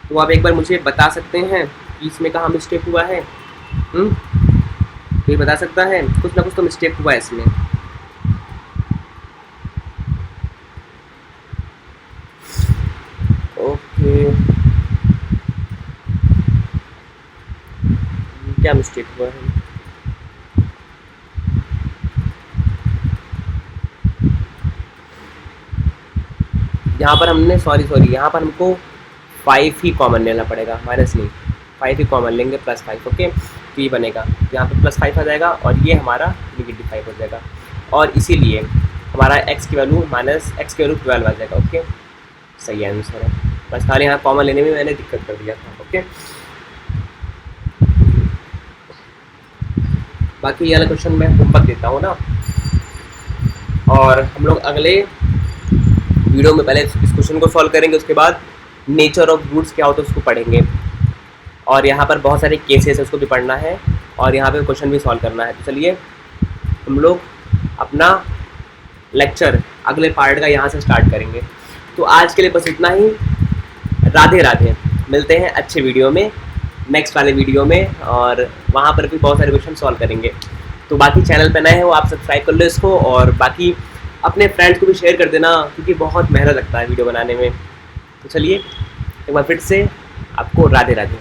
तो आप एक बार मुझे बता सकते हैं कि इसमें कहाँ मिस्टेक हुआ है। कोई बता सकता है, कुछ ना कुछ तो मिस्टेक हुआ है इसमें। ओके, क्या मिस्टेक हुआ है, यहाँ पर हमने सॉरी यहाँ पर हमको 5 ही कॉमन लेना पड़ेगा, माइनस नहीं, 5 ही कॉमन लेंगे, +5। ओके, तो ये बनेगा, यहाँ पर +5 आ जाएगा, और ये हमारा -5 हो जाएगा, और इसीलिए हमारा x की वैल्यू 12 आ जाएगा। ओके, सही आंसर है, बस खाली यहाँ कॉमन लेने में मैंने दिक्कत कर दिया था। ओके, बाकी ये वाला क्वेश्चन मैं होमवर्क देता हूँ ना, और हम लोग अगले वीडियो में पहले इस क्वेश्चन को सॉल्व करेंगे, उसके बाद नेचर ऑफ रूट्स क्या होता है उसको पढ़ेंगे, और यहाँ पर बहुत सारे केसेस है उसको भी पढ़ना है, और यहाँ पे क्वेश्चन भी सॉल्व करना है। तो चलिए हम लोग अपना लेक्चर अगले पार्ट का यहाँ से स्टार्ट करेंगे। तो आज के लिए बस इतना ही, राधे राधे, मिलते हैं अच्छे वीडियो में, नेक्स्ट वाले वीडियो में, और वहाँ पर भी बहुत सारे क्वेश्चन सॉल्व करेंगे। तो बाकी चैनल पे नए हैं वो आप सब्सक्राइब कर लो इसको, और बाकी अपने फ्रेंड्स को भी शेयर कर देना, क्योंकि बहुत मेहनत लगता है वीडियो बनाने में। तो चलिए एक बार फिर से आपको राधे राधे।